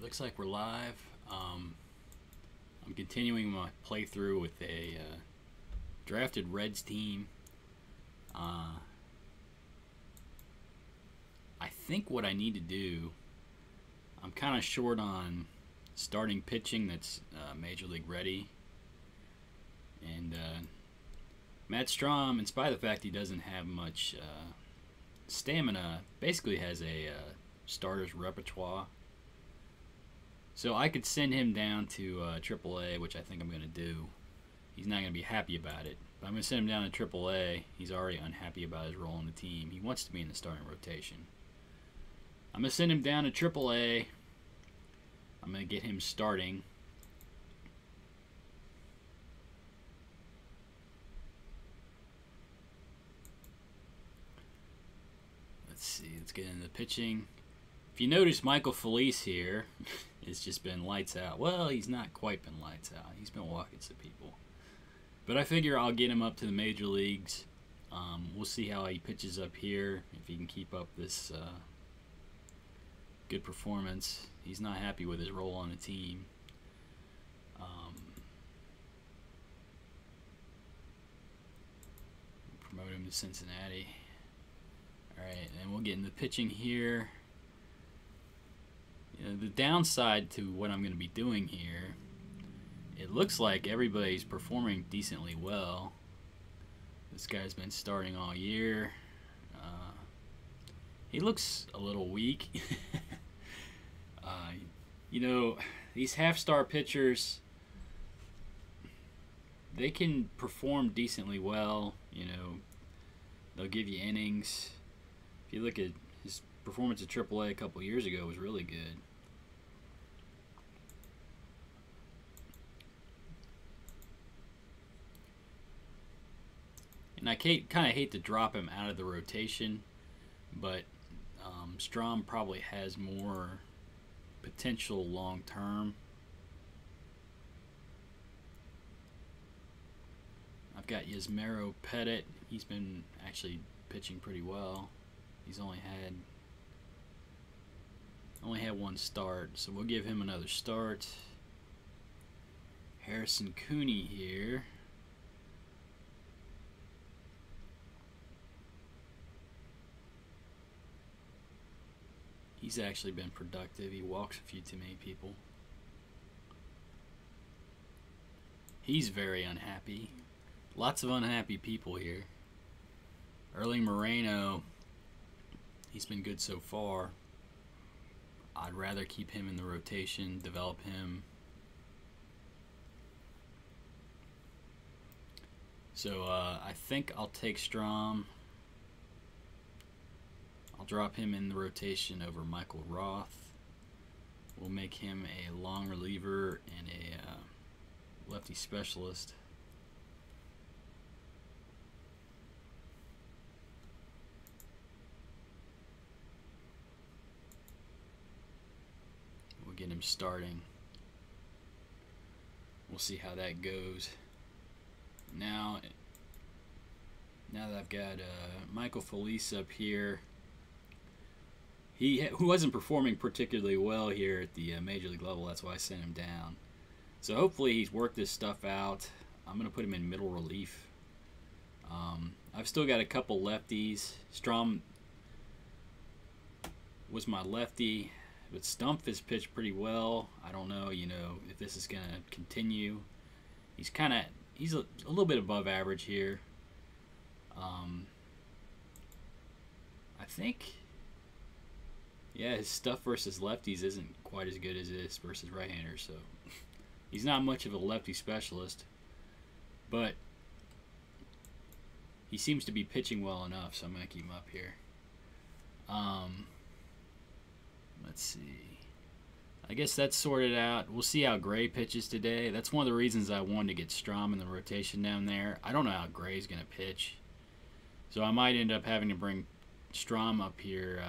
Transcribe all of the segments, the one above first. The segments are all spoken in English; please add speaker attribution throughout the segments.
Speaker 1: Looks like we're live. I'm continuing my playthrough with a drafted Reds team. I think what I need to do, I'm kind of short on starting pitching that's Major League ready. And Matt Strahm, in spite of the fact he doesn't have much stamina, basically has a starter's repertoire. So I could send him down to AAA, which I think I'm going to do. He's not going to be happy about it. But I'm going to send him down to AAA. He's already unhappy about his role in the team. He wants to be in the starting rotation. I'm going to send him down to AAA. I'm going to get him starting. Let's see. Let's get into the pitching. If you notice, Michael Felice here has just been lights out. Well, he's not quite been lights out. He's been walking some people. But I figure I'll get him up to the major leagues. We'll see how he pitches up here, if he can keep up this good performance. He's not happy with his role on the team. Promote him to Cincinnati. Alright, and we'll get into pitching here. You know, the downside to what I'm going to be doing here, it looks like everybody's performing decently well. This guy's been starting all year. He looks a little weak. You know, these half-star pitchers, they can perform decently well. You know, they'll give you innings. If you look at his performance at AAA a couple years ago, it was really good. And I kind of hate to drop him out of the rotation, but Strahm probably has more potential long term. I've got Yasmero Petit. He's been actually pitching pretty well. He's only had one start, so we'll give him another start. Harrison Cooney here. He's actually been productive. He walks a few too many people. He's very unhappy. Lots of unhappy people here. Erling Moreno, he's been good so far. I'd rather keep him in the rotation, develop him. So I think I'll take Strahm. I'll drop him in the rotation over Michael Roth. We'll make him a long reliever and a lefty specialist. We'll get him starting. We'll see how that goes. Now that I've got Michael Felice up here, who wasn't performing particularly well here at the major league level. That's why I sent him down. So hopefully he's worked this stuff out. I'm going to put him in middle relief. I've still got a couple lefties. Strahm was my lefty, but Stumpf has pitched pretty well. I don't know, if this is going to continue. He's a little bit above average here. I think, yeah, his stuff versus lefties isn't quite as good as it is versus right-handers, so he's not much of a lefty specialist, but he seems to be pitching well enough, so I'm going to keep him up here. Let's see. I guess that's sorted out. We'll see how Gray pitches today. That's one of the reasons I wanted to get Strahm in the rotation down there. I don't know how Gray's going to pitch, so I might end up having to bring Strahm up here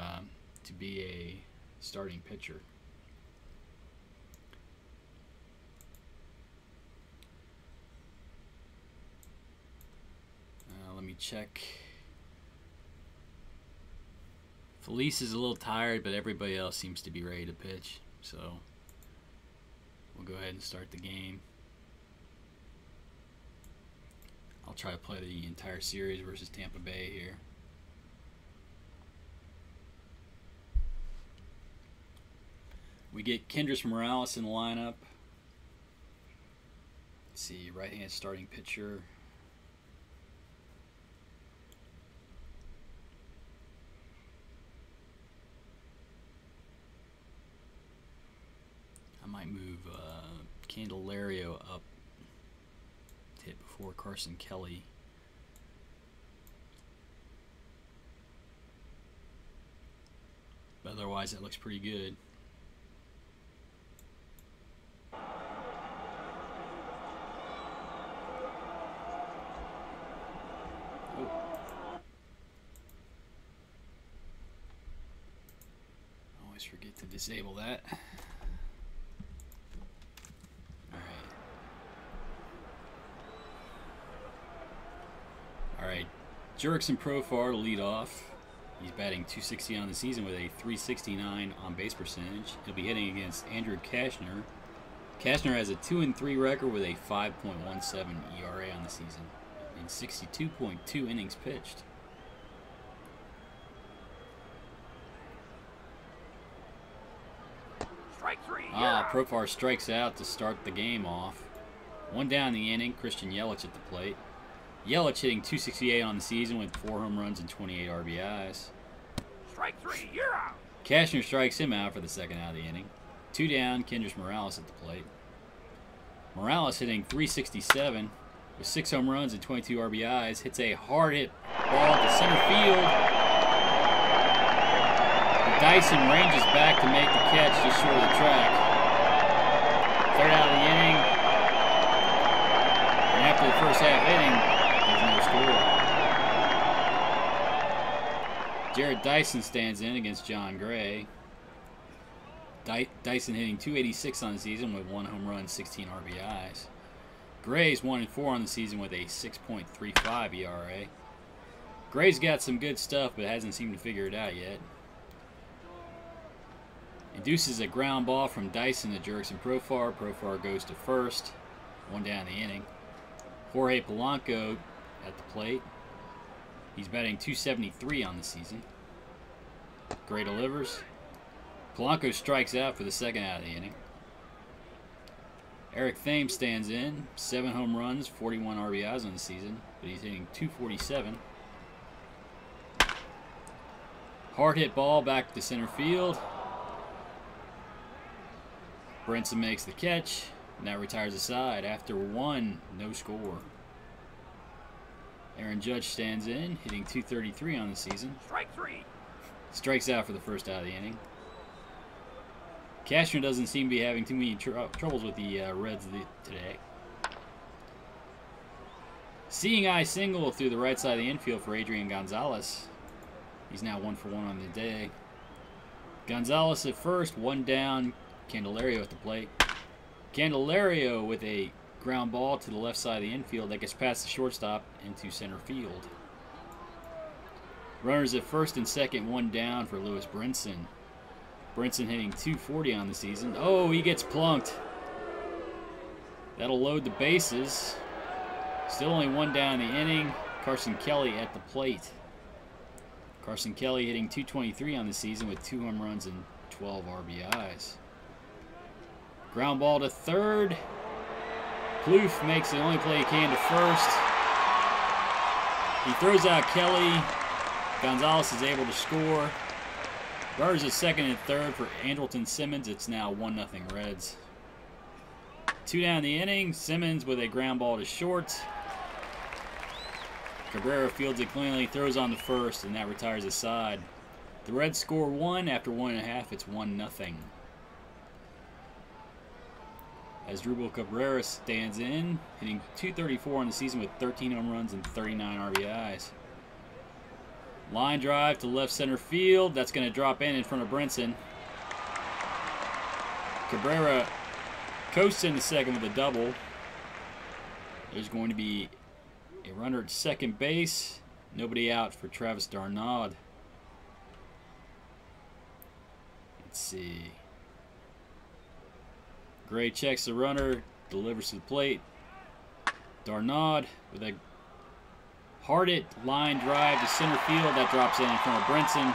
Speaker 1: to be a starting pitcher. Let me check. Felice is a little tired, but everybody else seems to be ready to pitch. So We'll go ahead and start the game. I'll try to play the entire series versus Tampa Bay here. We get Kendrys Morales in the lineup. Let's see, right-hand starting pitcher. I might move Candelario up to hit before Carson Kelly. But otherwise, that looks pretty good. Always forget to disable that. Alright, Jurickson Profar to lead off. He's batting .260 on the season with a .369 on base percentage. He'll be hitting against Andrew Cashner. Cashner has a 2-3 record with a 5.17 ERA on the season and 62.2 innings pitched.
Speaker 2: Strike three.
Speaker 1: Profar strikes out to start the game off. One down in the inning, Christian Yelich at the plate. Yelich hitting .268 on the season with 4 home runs and 28 RBIs.
Speaker 2: Strike three, you're out.
Speaker 1: Cashner strikes him out for the second out of the inning. 2 down, Kendrys Morales at the plate. Morales hitting .367 with 6 home runs and 22 RBIs. Hits a hard hit ball to center field. Dyson ranges back to make the catch just short of the track. Third out of the inning. And after the first half inning, there's no score. Jared Dyson stands in against John Gray. Dyson hitting .286 on the season with 1 home run, 16 RBIs. Gray's 1-4 on the season with a 6.35 ERA. Gray's got some good stuff, but hasn't seemed to figure it out yet. Induces a ground ball from Dyson to Jurickson Profar. Profar goes to first. 1 down the inning. Jorge Polanco at the plate. He's batting .273 on the season. Gray delivers. Polanco strikes out for the second out of the inning. Eric Thames stands in. 7 home runs, 41 RBIs on the season, but he's hitting .247. Hard hit ball back to center field. Brinson makes the catch, and that retires the side. After 1, no score. Aaron Judge stands in, hitting .233 on the season.
Speaker 2: Strike three.
Speaker 1: Strikes out for the first out of the inning. Cashner doesn't seem to be having too many troubles with the Reds today. Seeing eye single through the right side of the infield for Adrian Gonzalez. He's now 1-for-1 on the day. Gonzalez at first, 1 down. Candelario at the plate. Candelario with a ground ball to the left side of the infield that gets past the shortstop into center field. Runners at first and second, 1 down for Lewis Brinson. Brinson hitting .240 on the season. Oh, he gets plunked. That'll load the bases. Still only 1 down in the inning. Carson Kelly at the plate. Carson Kelly hitting .223 on the season with 2 home runs and 12 RBIs. Ground ball to third. Plouffe makes the only play he can to first. He throws out Kelly. Gonzalez is able to score. Runners at second and third for Andrelton Simmons. It's now 1-0 Reds. 2 down the inning. Simmons with a ground ball to short. Cabrera fields it cleanly, throws on the first, and that retires the side. The Reds score 1 after 1.5. It's 1-0. As Drupal Cabrera stands in, hitting .234 on the season with 13 home runs and 39 RBIs. Line drive to left center field. That's going to drop in front of Brinson. Cabrera coasts into second with a double. There's going to be a runner at second base. Nobody out for Travis d'Arnaud. Let's see. Gray checks the runner, delivers to the plate. Darnaud with a hard-hit line drive to center field. That drops in front of Brinson.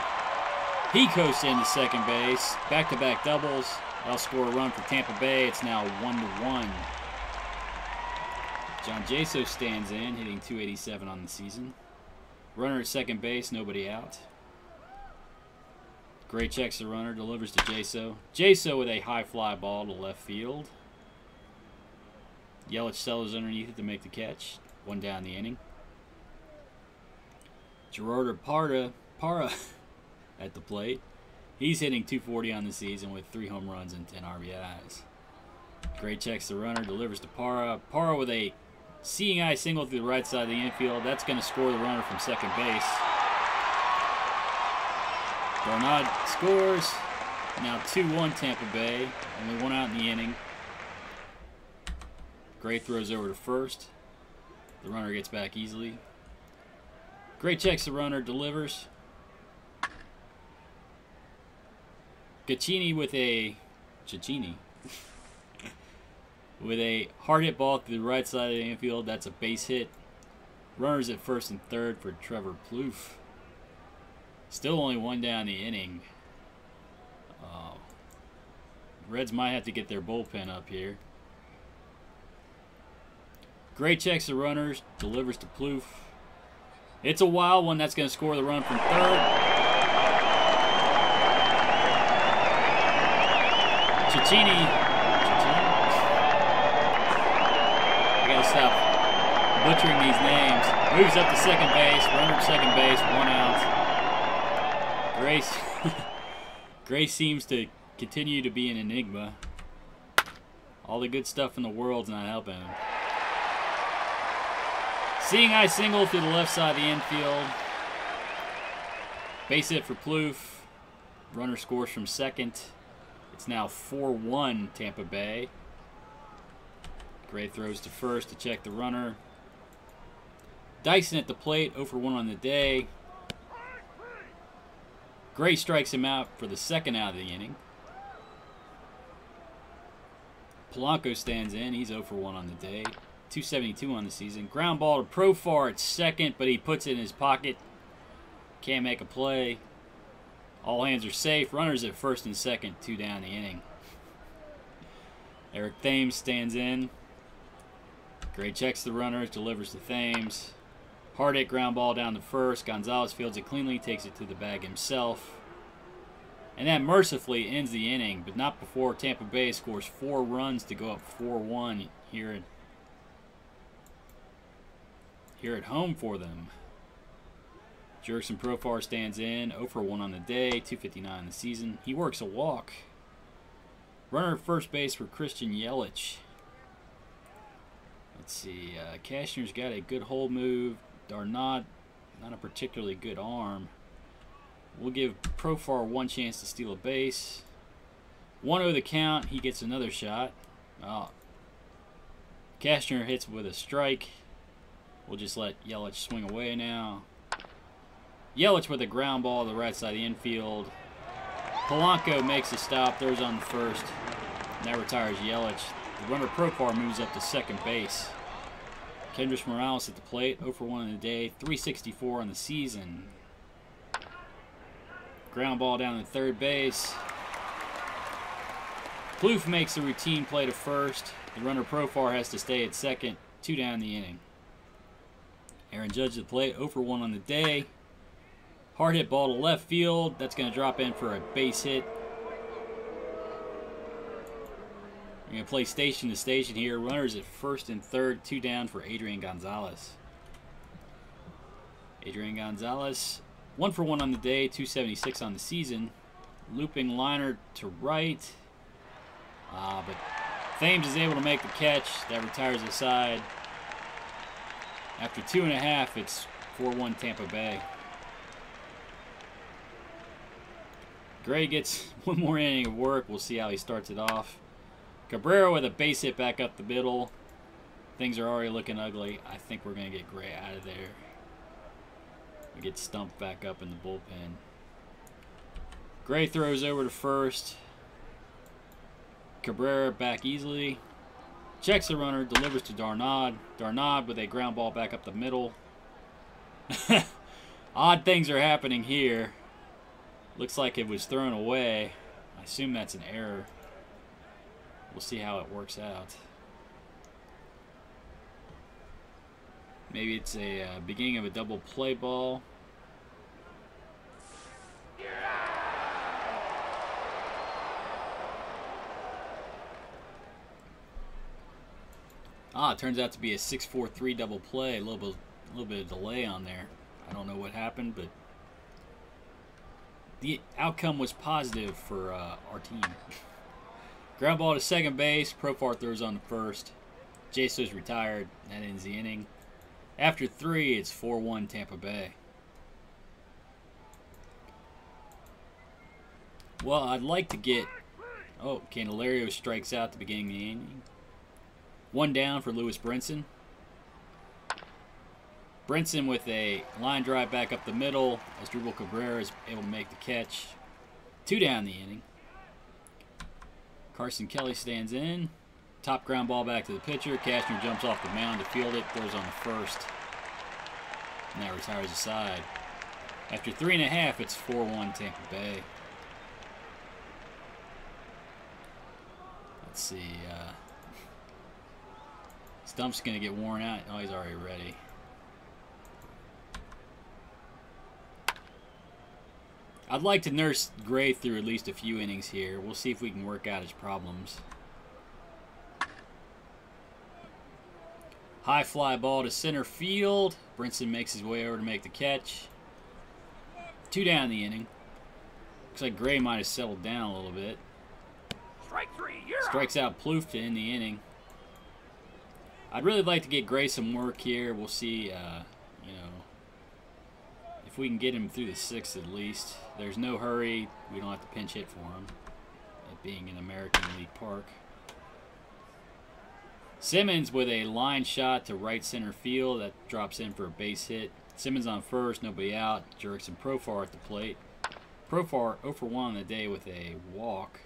Speaker 1: He coasts into second base. Back-to-back doubles. That'll score a run for Tampa Bay. It's now 1-1. John Jaso stands in, hitting .287 on the season. Runner at second base, nobody out. Gray checks the runner, delivers to Jaso. Jaso with a high fly ball to left field. Yelich settles underneath it to make the catch. 1 down the inning. Gerardo Parra at the plate. He's hitting .240 on the season with 3 home runs and 10 RBIs. Gray checks the runner, delivers to Parra. Parra with a seeing eye single through the right side of the infield. That's going to score the runner from second base. Darnaud scores. Now 2-1 Tampa Bay. Only 1 out in the inning. Gray throws over to first. The runner gets back easily. Gray checks the runner, delivers. Cecchini with a hard hit ball through the right side of the infield. That's a base hit. Runners at first and third for Trevor Plouffe. Still only 1 down the inning. Reds might have to get their bullpen up here. Gray checks the runners, delivers to Plouffe. It's a wild one. That's going to score the run from third. Cecchini. I got to stop butchering these names. Moves up to second base. Runner at second base. 1 out. Gray seems to continue to be an enigma. All the good stuff in the world's not helping him. Seeing eye single through the left side of the infield. Base hit for Plouffe. Runner scores from second. It's now 4-1 Tampa Bay. Gray throws to first to check the runner. Dyson at the plate, 0 for 1 on the day. Gray strikes him out for the second out of the inning. Polanco stands in. He's 0 for 1 on the day. .272 on the season. Ground ball to Profar at second, but he puts it in his pocket. Can't make a play. All hands are safe. Runners at first and second. 2 down the inning. Eric Thames stands in. Gray checks the runners, delivers to Thames. Hard hit ground ball down to first. Gonzalez fields it cleanly, takes it to the bag himself. And that mercifully ends the inning, but not before Tampa Bay scores 4 runs to go up 4-1 here at home for them. Jurickson Profar stands in, 0 for 1 on the day, .259 in the season. He works a walk. Runner at first base for Christian Yelich. Let's see, Cashner's got a good hold move. Darnaud, not a particularly good arm. We'll give Profar 1 chance to steal a base. 1-0 the count. He gets another shot. Cashner hits with a strike. We'll just let Yelich swing away now. Yelich with a ground ball to the right side of the infield. Polanco makes a stop, throws on the first. And that retires Yelich. The runner Profar moves up to second base. Kendrys Morales at the plate, 0 for 1 on the day, .364 on the season. Ground ball down to third base. Plouffe makes a routine play to first. The runner Profar has to stay at second. 2 down the inning. Aaron Judge at the plate, 0 for 1 on the day. Hard hit ball to left field. That's going to drop in for a base hit. We're going to play station to station here. Runners at first and third. 2 down for Adrian Gonzalez. Adrian Gonzalez, 1 for 1 on the day, .276 on the season. Looping liner to right. But Thames is able to make the catch. That retires the side. After 2.5, it's 4-1 Tampa Bay. Gray gets 1 more inning of work. We'll see how he starts it off. Cabrera with a base hit back up the middle. Things are already looking ugly. I think we're going to get Gray out of there. We get stumped back up in the bullpen. Gray throws over to first. Cabrera back easily. Checks the runner, delivers to Darnaud. Darnaud with a ground ball back up the middle. Odd things are happening here. Looks like it was thrown away. I assume that's an error. We'll see how it works out. Maybe it's a beginning of a double play ball. It turns out to be a 6-4-3 double play. A little bit of delay on there. I don't know what happened, but the outcome was positive for our team. Ground ball to second base. Profar throws on to first. Jaso's retired. That ends the inning. After 3, it's 4-1 Tampa Bay. Well, I'd like to get... Oh, Candelario strikes out at the beginning of the inning. 1 down for Lewis Brinson. Brinson with a line drive back up the middle as Drupal Cabrera is able to make the catch. 2 down the inning. Carson Kelly stands in. Top ground ball back to the pitcher. Cashner jumps off the mound to field it. Throws on the first. And that retires the side. After 3.5, it's 4-1 Tampa Bay. Let's see. Stump's going to get worn out. Oh, he's already ready. I'd like to nurse Gray through at least a few innings here. We'll see if we can work out his problems. High fly ball to center field. Brinson makes his way over to make the catch. 2 down the inning. Looks like Gray might have settled down a little bit.
Speaker 2: Strike 3, you're
Speaker 1: Strikes out Plouffe to end the inning. I'd really like to get Gray some work here. We'll see, you know, if we can get him through the 6th at least. There's no hurry. We don't have to pinch hit for him, it being an American League park. Simmons with a line shot to right center field. That drops in for a base hit. Simmons on first, nobody out. Jurickson Profar at the plate. Profar 0 for 1 on the day with a walk.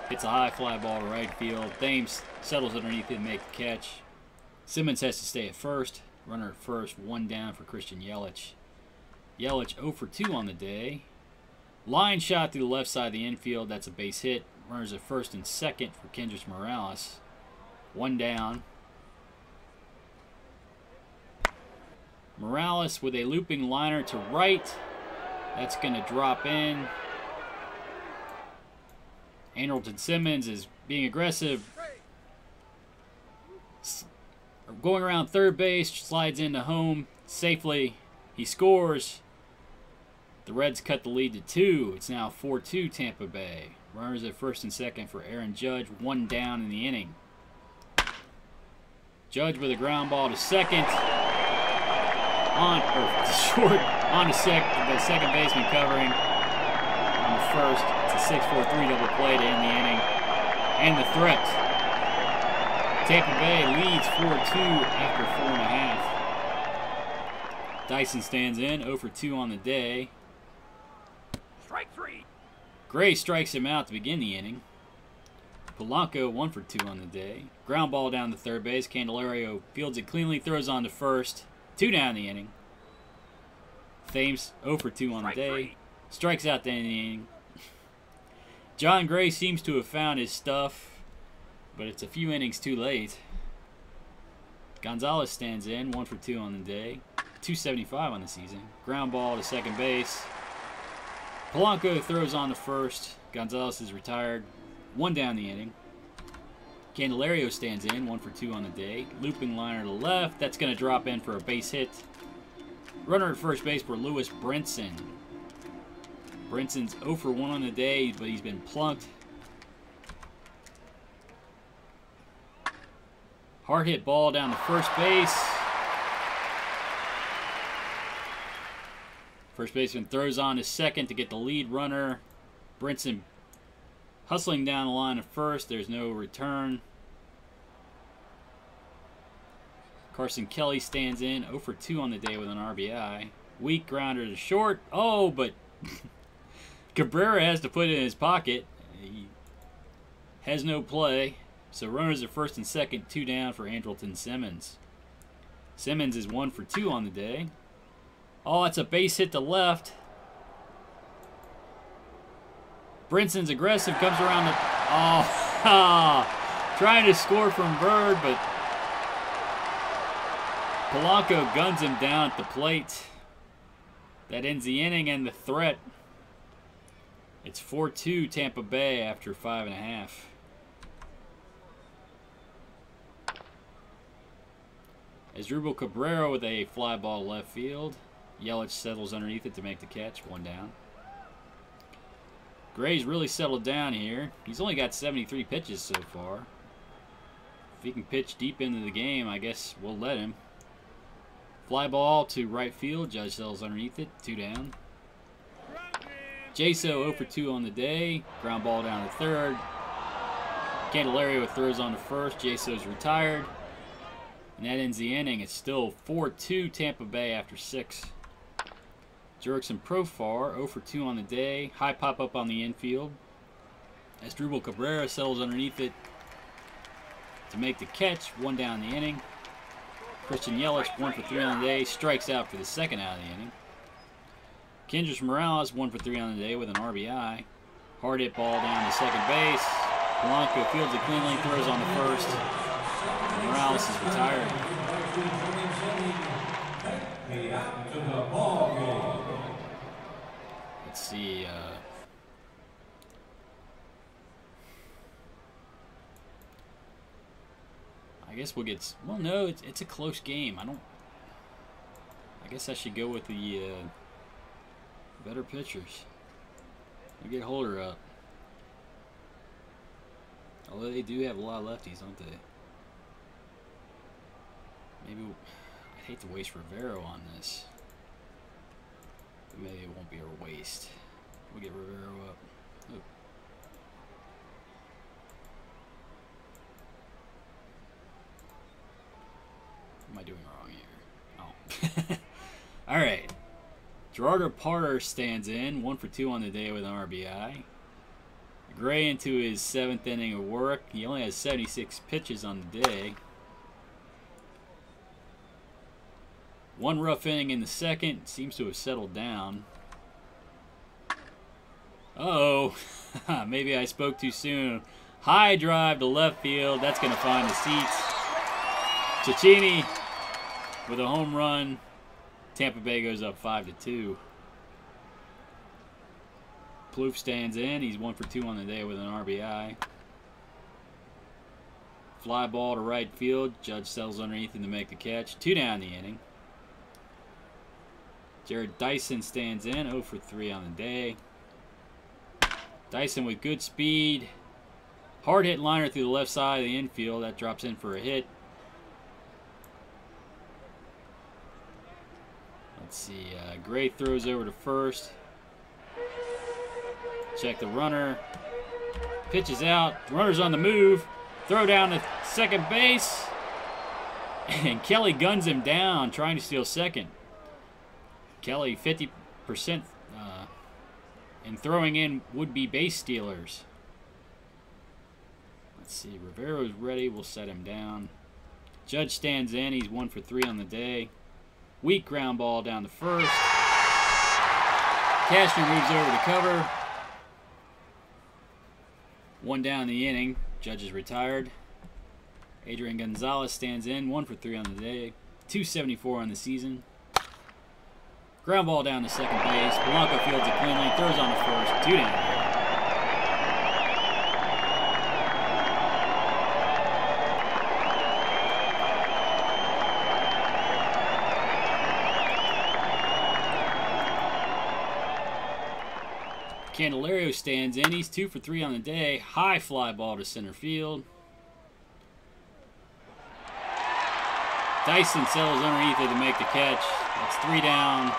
Speaker 1: Hits a high fly ball to right field. Thames settles underneath it to make the catch. Simmons has to stay at first. Runner at first, 1 down for Christian Yelich. Yelich 0 for 2 on the day. Line shot through the left side of the infield. That's a base hit. Runners at first and second for Kendrys Morales. 1 down. Morales with a looping liner to right. That's going to drop in. Andrelton Simmons is being aggressive. Going around third base, slides into home safely. He scores. The Reds cut the lead to 2. It's now 4-2 Tampa Bay. Runners at first and second for Aaron Judge. 1 down in the inning. Judge with a ground ball to second. Short on to the second baseman covering. On the first, it's a 6-4-3 double play to end the inning. And the threat. Tampa Bay leads 4-2 after 4.5. Dyson stands in, 0 for 2 on the day.
Speaker 2: Strike 3.
Speaker 1: Gray strikes him out to begin the inning. Polanco 1 for 2 on the day. Ground ball down to third base. Candelario fields it cleanly, throws on to first. 2 down the inning. Thames 0 for 2 on the day. Strikes out to end the inning. John Gray seems to have found his stuff, but it's a few innings too late. Gonzalez stands in, 1 for 2 on the day. 275 on the season. Ground ball to second base. Polanco throws on to first. Gonzalez is retired. 1 down the inning. Candelario stands in, 1 for 2 on the day. Looping liner to left. That's going to drop in for a base hit. Runner at first base for Lewis Brinson. Brinson's 0 for 1 on the day, but he's been plunked. Hard hit ball down to first base. First baseman throws on to second to get the lead runner. Brinson hustling down the line at first. There's no return. Carson Kelly stands in, 0 for 2 on the day with an RBI. Weak grounder to short. Oh, but Cabrera has to put it in his pocket. has no play. So runners at first and second, 2 down for Andrelton Simmons. Simmons is 1 for 2 on the day. Oh, it's a base hit to left. Brinson's aggressive, comes around the... Oh, trying to score from Bird, but Polanco guns him down at the plate. That ends the inning and the threat. It's 4-2 Tampa Bay after 5.5. Asdrubal Cabrera with a fly ball left field. Yelich settles underneath it to make the catch. 1 down. Gray's really settled down here. He's only got 73 pitches so far. If he can pitch deep into the game, I guess we'll let him. Fly ball to right field. Judge settles underneath it. 2 down. Jaso 0 for 2 on the day. Ground ball down to third. Candelario throws on to first. Jaso's retired. And that ends the inning. It's still 4-2 Tampa Bay after 6. Jurickson Profar 0 for 2 on the day. High pop up on the infield. Asdrubal Cabrera settles underneath it to make the catch. 1 down in the inning. Christian Yelich 1 for 3 on the day. Strikes out for the second out of the inning. Kendrys Morales 1 for 3 on the day with an RBI. Hard hit ball down to second base. Polanco fields it cleanly, throws on the first. Morales is retired. Let's see. I guess we'll get. Well, no, it's a close game. I guess I should go with the better pitchers. We'll get Holder up. Although they do have a lot of lefties, don't they? Maybe I'd hate to waste Rivero on this. But maybe it won't be a waste. We'll get Rivero up. Ooh. What am I doing wrong here? Oh. Alright. Gerardo Parra stands in. 1 for 2 on the day with an RBI. Gray into his 7th inning of work. He only has 76 pitches on the day. 1 rough inning in the second. Seems to have settled down. Uh-oh. Maybe I spoke too soon. High drive to left field. That's going to find the seats. Cecchini with a home run. Tampa Bay goes up 5-2. Plouffe stands in. He's 1 for 2 on the day with an RBI. Fly ball to right field. Judge settles underneath him to make the catch. 2 down the inning. Jared Dyson stands in. 0 for 3 on the day. Dyson with good speed. Hard hit liner through the left side of the infield. That drops in for a hit. Let's see. Gray throws over to first. Check the runner. Pitches out. Runner's on the move. Throw down to second base. And Kelly guns him down, trying to steal second. Kelly 50% and throwing in would-be base stealers. Let's see. Rivero's ready. We'll set him down. Judge stands in. He's 1 for 3 on the day. Weak ground ball down to first. Cashner moves over to cover. 1 down in the inning. Judge is retired. Adrian Gonzalez stands in. 1 for 3 on the day. 274 on the season. Ground ball down to second base. Polanco fields it cleanly. Throws on the first. 2 down. Candelario stands in. He's 2 for 3 on the day. High fly ball to center field. Dyson settles underneath it to make the catch. That's 3 down.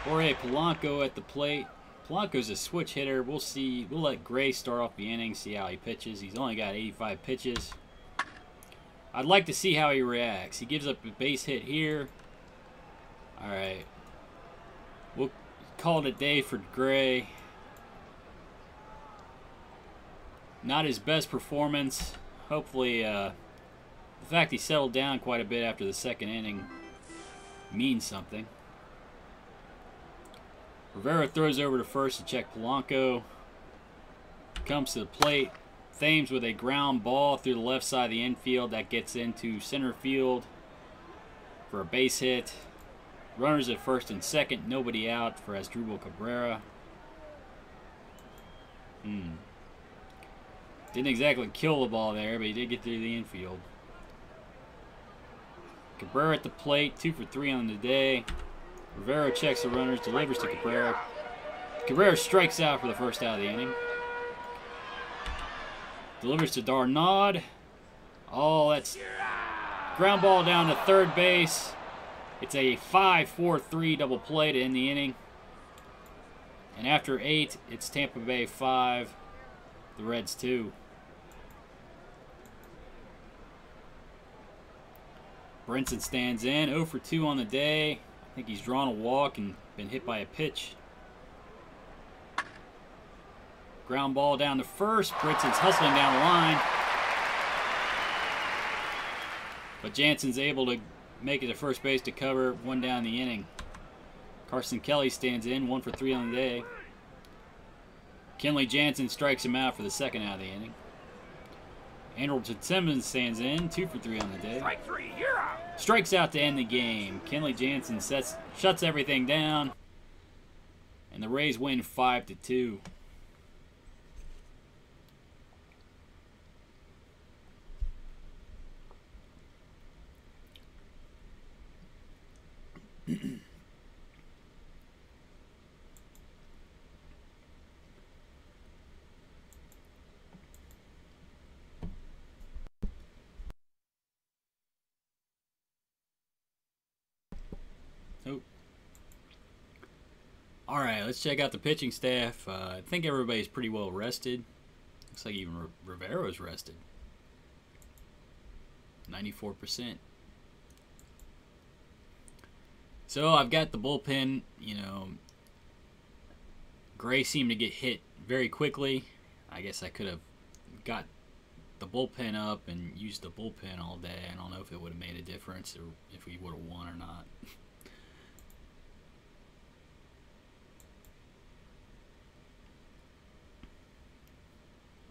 Speaker 1: Jorge Polanco at the plate. Polanco's a switch hitter. We'll see. We'll let Gray start off the inning, see how he pitches. He's only got 85 pitches. I'd like to see how he reacts. He gives up a base hit here. Alright. call it a day for Gray. Not his best performance. Hopefully, the fact he settled down quite a bit after the second inning means something. Rivera throws over to first to check Polanco. Comes to the plate. Thames with a ground ball through the left side of the infield. That gets into center field for a base hit. Runners at first and second. Nobody out for Asdrubal Cabrera. Didn't exactly kill the ball there, but he did get through the infield. Cabrera at the plate. 2 for 3 on the day. Rivera checks the runners. Delivers to Cabrera. Cabrera strikes out for the first out of the inning. Delivers to Darnaud. Oh, that's ground ball down to third base. It's a 5-4-3 double play to end the inning. And after 8, it's Tampa Bay 5, the Reds 2. Brinson stands in, 0 for 2 on the day. I think he's drawn a walk and been hit by a pitch. Ground ball down to first. Brinson's hustling down the line. But Jansen's able to make it to first base to cover 1 down the inning. Carson Kelly stands in, 1 for 3 on the day. Kenley Jansen strikes him out for the second out of the inning. Andrelton Simmons stands in, 2 for 3 on the day.
Speaker 2: Strike 3, you're out.
Speaker 1: Strikes out to end the game. Kenley Jansen shuts everything down. And the Rays win 5-2. Alright, let's check out the pitching staff. I think everybody's pretty well rested. Looks like even Rivera's rested. 94%. So I've got the bullpen, you know. Gray seemed to get hit very quickly. I guess I could have got the bullpen up and used the bullpen all day. I don't know if it would have made a difference or if we would have won or not.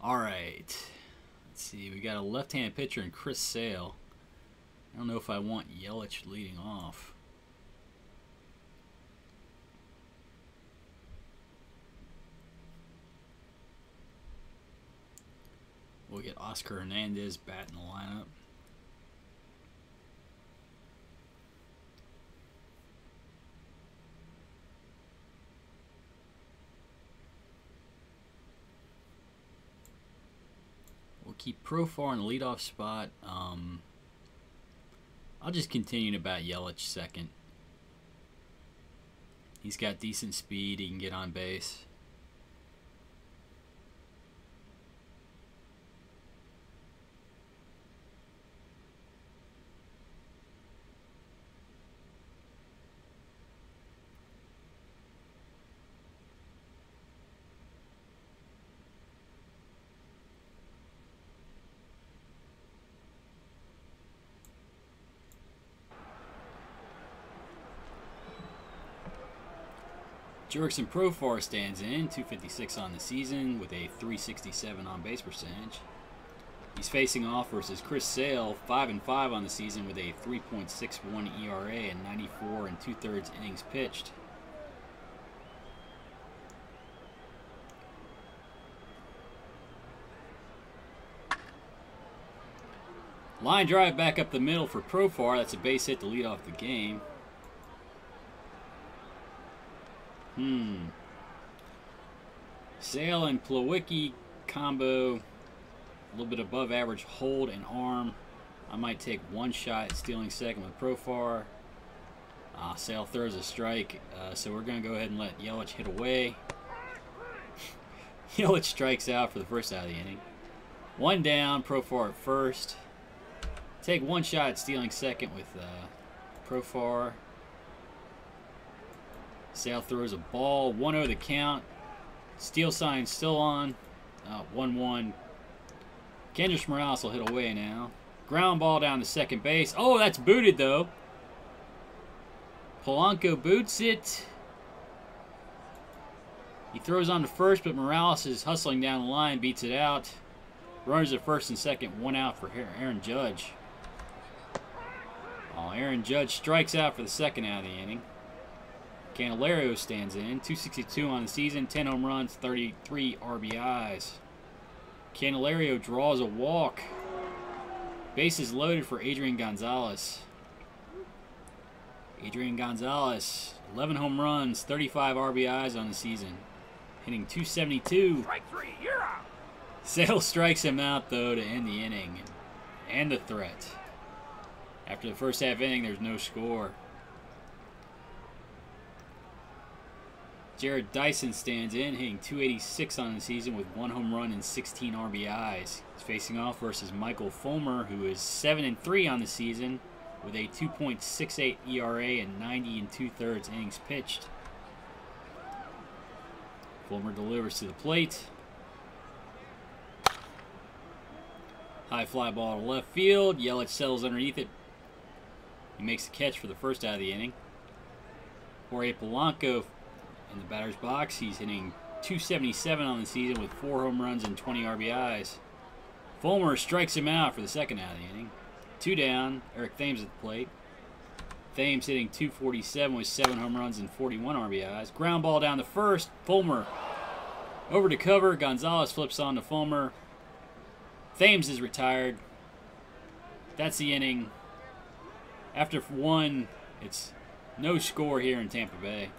Speaker 1: Alright, let's see, we got a left-handed pitcher in Chris Sale. I don't know if I want Yelich leading off. We'll get Oscar Hernandez batting the lineup. We'll keep Profar in the leadoff spot. I'll just continue to bat Yelich second. He's got decent speed. He can get on base. Jurickson Profar stands in, 256 on the season with a 367 on base percentage. He's facing off versus Chris Sale, 5-5 on the season with a 3.61 ERA and 94 2/3 innings pitched. Line drive back up the middle for Profar. That's a base hit to lead off the game. Sale and Plawecki combo, a little bit above average hold and arm. I might take one shot at stealing second with Profar. Sale throws a strike, so we're going to go ahead and let Yelich hit away. Yelich strikes out for the first out of the inning. 1 down, Profar at first. Take one shot at stealing second with Profar. Sale throws a ball. 1-0 the count. Steal sign still on. 1-1. Kendrys Morales will hit away now. Ground ball down to second base. Oh, that's booted though. Polanco boots it. He throws on to first, but Morales is hustling down the line, beats it out. Runners at first and second, 1 out for Aaron Judge. Oh, Aaron Judge strikes out for the second out of the inning. Candelario stands in, 262 on the season, 10 home runs, 33 RBIs. Candelario draws a walk. Bases loaded for Adrian Gonzalez. Adrian Gonzalez, 11 home runs, 35 RBIs on the season. Hitting 272.
Speaker 2: Strike 3, you're out.
Speaker 1: Sale strikes him out, though, to end the inning and the threat. After the first half inning, there's no score. Jared Dyson stands in, hitting 286 on the season with 1 home run and 16 RBIs. He's facing off versus Michael Fulmer, who is 7-3 on the season with a 2.68 ERA and 90 2/3 innings pitched. Fulmer delivers to the plate. High fly ball to left field. Yelich settles underneath it. He makes the catch for the first out of the inning. Jorge Polanco in the batter's box. He's hitting 277 on the season with 4 home runs and 20 RBIs. Fulmer strikes him out for the second out of the inning. 2 down. Eric Thames at the plate. Thames hitting 247 with 7 home runs and 41 RBIs. Ground ball down to first. Fulmer over to cover. Gonzalez flips on to Fulmer. Thames is retired. That's the inning. After 1, it's no score here in Tampa Bay.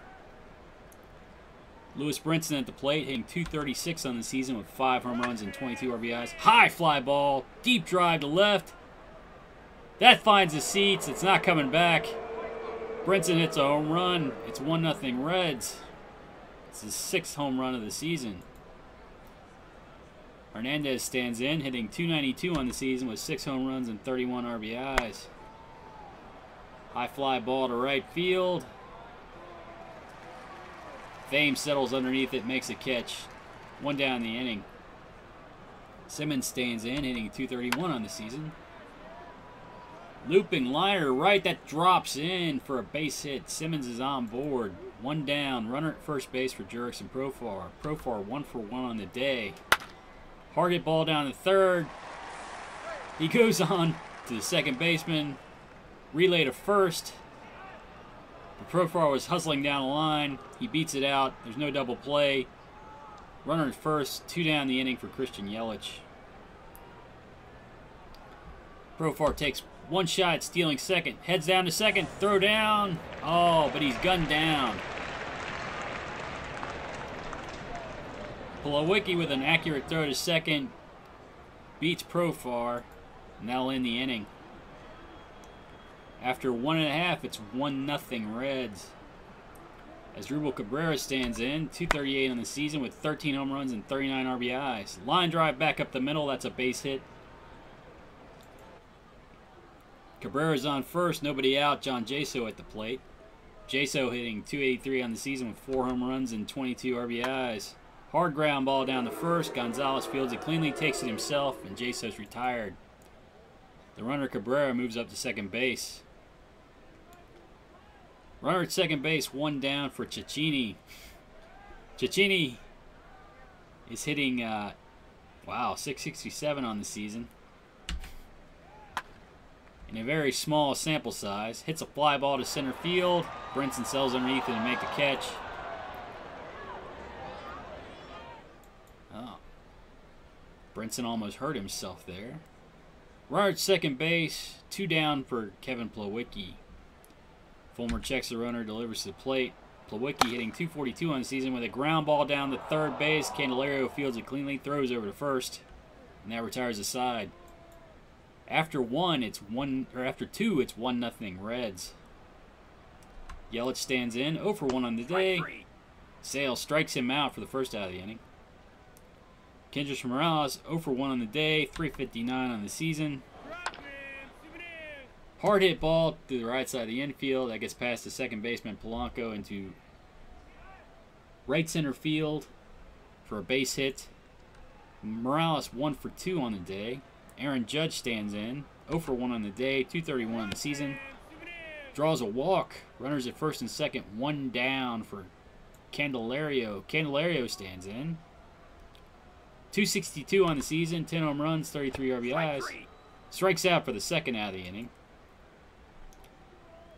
Speaker 1: Lewis Brinson at the plate, hitting 236 on the season with 5 home runs and 22 RBIs. High fly ball, deep drive to left. That finds the seats. It's not coming back. Brinson hits a home run. It's 1-0 Reds. It's his 6th home run of the season. Hernandez stands in, hitting 292 on the season with 6 home runs and 31 RBIs. High fly ball to right field. Thames settles underneath it, makes a catch. 1 down in the inning. Simmons stands in, hitting 231 on the season. Looping liner right, that drops in for a base hit. Simmons is on board. 1 down. Runner at first base for Jurickson Profar. Profar 1 for 1 on the day. Hard hit ball down to third. He goes on to the second baseman. Relay to first. But Profar was hustling down the line. He beats it out. There's no double play. Runner at first. 2 down the inning for Christian Yelich. Profar takes 1 shot at stealing second. Heads down to second. Throw down. Oh, but he's gunned down. Plawecki with an accurate throw to second. Beats Profar. And that'll end the inning. After 1.5, it's 1-0 Reds. Asdrubal Cabrera stands in. 238 on the season with 13 home runs and 39 RBIs. Line drive back up the middle. That's a base hit. Cabrera's on first. Nobody out. John Jaso at the plate. Jaso hitting 283 on the season with 4 home runs and 22 RBIs. Hard ground ball down the first. Gonzalez fields it cleanly, takes it himself, and Jaso's retired. The runner Cabrera moves up to second base. Runner at second base, 1 down for Cecchini. Cecchini is hitting, 667 on the season. In a very small sample size. Hits a fly ball to center field. Brinson sells underneath it and make the catch. Oh. Brinson almost hurt himself there. Runner at second base. 2 down for Kevin Plawecki. Fulmer checks the runner, delivers to the plate. Plawecki hitting 242 on the season with a ground ball down to third base. Candelario fields it cleanly, throws over to first, and that retires the side. After 2, it's 1-0 Reds. Yelich stands in, 0 for 1 on the day. Sale strikes him out for the first out of the inning. Kendrys Morales, 0 for 1 on the day, 359 on the season. Hard hit ball to the right side of the infield. That gets past the second baseman Polanco into Right center field for a base hit. Morales 1 for 2 on the day. Aaron Judge stands in. 0 for 1 on the day. 231 on the season. Draws a walk. Runners at first and second. 1 down for Candelario. Candelario stands in. 262 on the season. 10 home runs. 33 RBIs. Strikes out for the second out of the inning.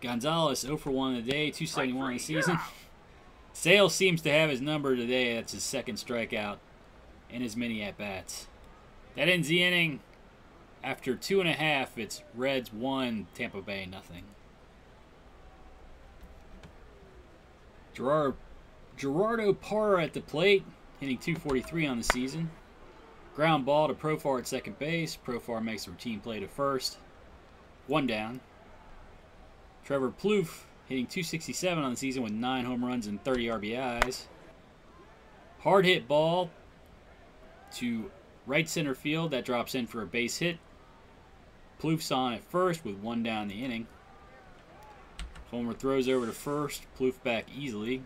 Speaker 1: Gonzalez 0 for 1 on the day. 271 on the season. Sales seems to have his number today. That's his second strikeout in as many at-bats. That ends the inning. After 2.5, it's Reds 1, Tampa Bay nothing. Gerardo Parra at the plate, hitting .243 on the season. Ground ball to Profar at second base. Profar makes a routine play to first. 1 down. Trevor Plouffe hitting .267 on the season with 9 home runs and 30 RBIs. Hard hit ball to right center field. That drops in for a base hit. Plouffe's on at first with 1 down the inning. Fulmer throws over to first. Plouffe back easily.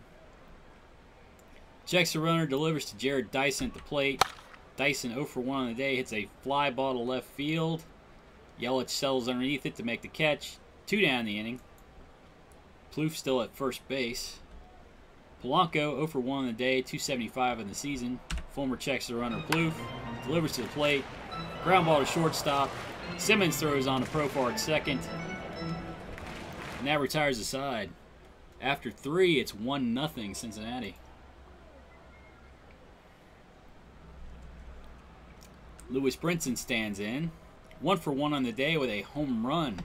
Speaker 1: Checks the runner, delivers to Jared Dyson at the plate. Dyson 0 for 1 on the day, hits a fly ball to left field. Yelich settles underneath it to make the catch. 2 down the inning. Plouffe still at first base. Polanco 0 for 1 on the day, 275 in the season. Fulmer checks the runner Plouffe, delivers to the plate. Ground ball to shortstop. Simmons throws on to Profar at second. And that retires the side. After 3, it's 1-0 Cincinnati. Lewis Brinson stands in. 1 for 1 on the day with a home run.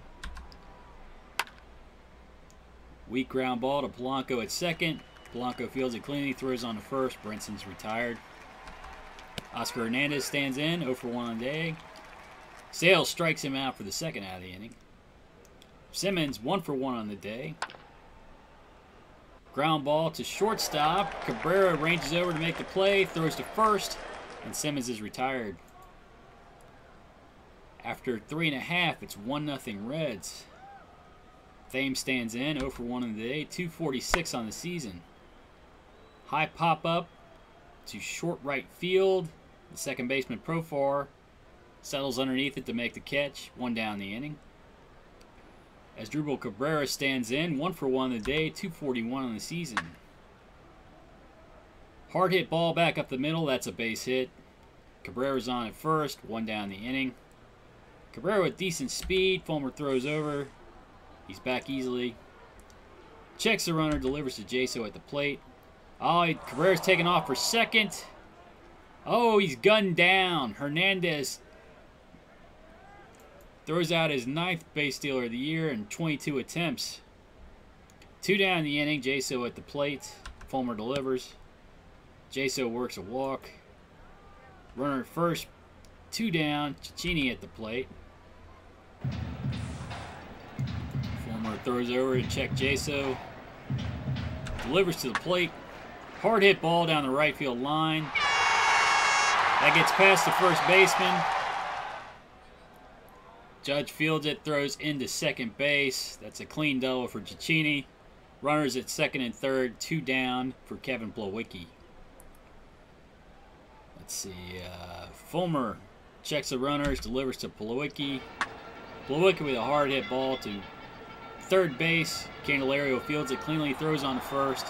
Speaker 1: Weak ground ball to Polanco at second. Polanco fields it cleanly, throws on to first. Brinson's retired. Oscar Hernandez stands in, 0 for 1 on the day. Sales strikes him out for the second out of the inning. Simmons 1 for 1 on the day. Ground ball to shortstop. Cabrera ranges over to make the play, throws to first, and Simmons is retired. After 3.5, it's 1-0 Reds. Thames stands in, 0 for 1 on the day, 246 on the season. High pop-up to short right field. The second baseman Profar settles underneath it to make the catch. 1 down the inning. Asdrubal Cabrera stands in, 1 for 1 on the day, 241 on the season. Hard hit ball back up the middle, that's a base hit. Cabrera's on at first, 1 down the inning. Cabrera with decent speed. Fulmer throws over. He's back easily. Checks the runner, delivers to Jaso at the plate. Oh, Cabrera's taken off for second. Oh, he's gunned down. Hernandez throws out his 9th base stealer of the year in 22 attempts. 2 down in the inning. Jaso at the plate. Fulmer delivers. Jaso works a walk. Runner at first. 2 down. Cicchini at the plate. Fulmer throws over to check Jaso. Delivers to the plate. Hard hit ball down the right field line. That gets past the first baseman. Judge fields it, throws into second base. That's a clean double for Cicchini. Runners at second and third, 2 down for Kevin Plawecki. Let's see. Fulmer checks the runners, delivers to Plawecki. Plawecki with a hard hit ball to third base. Candelario fields it cleanly, throws on to first.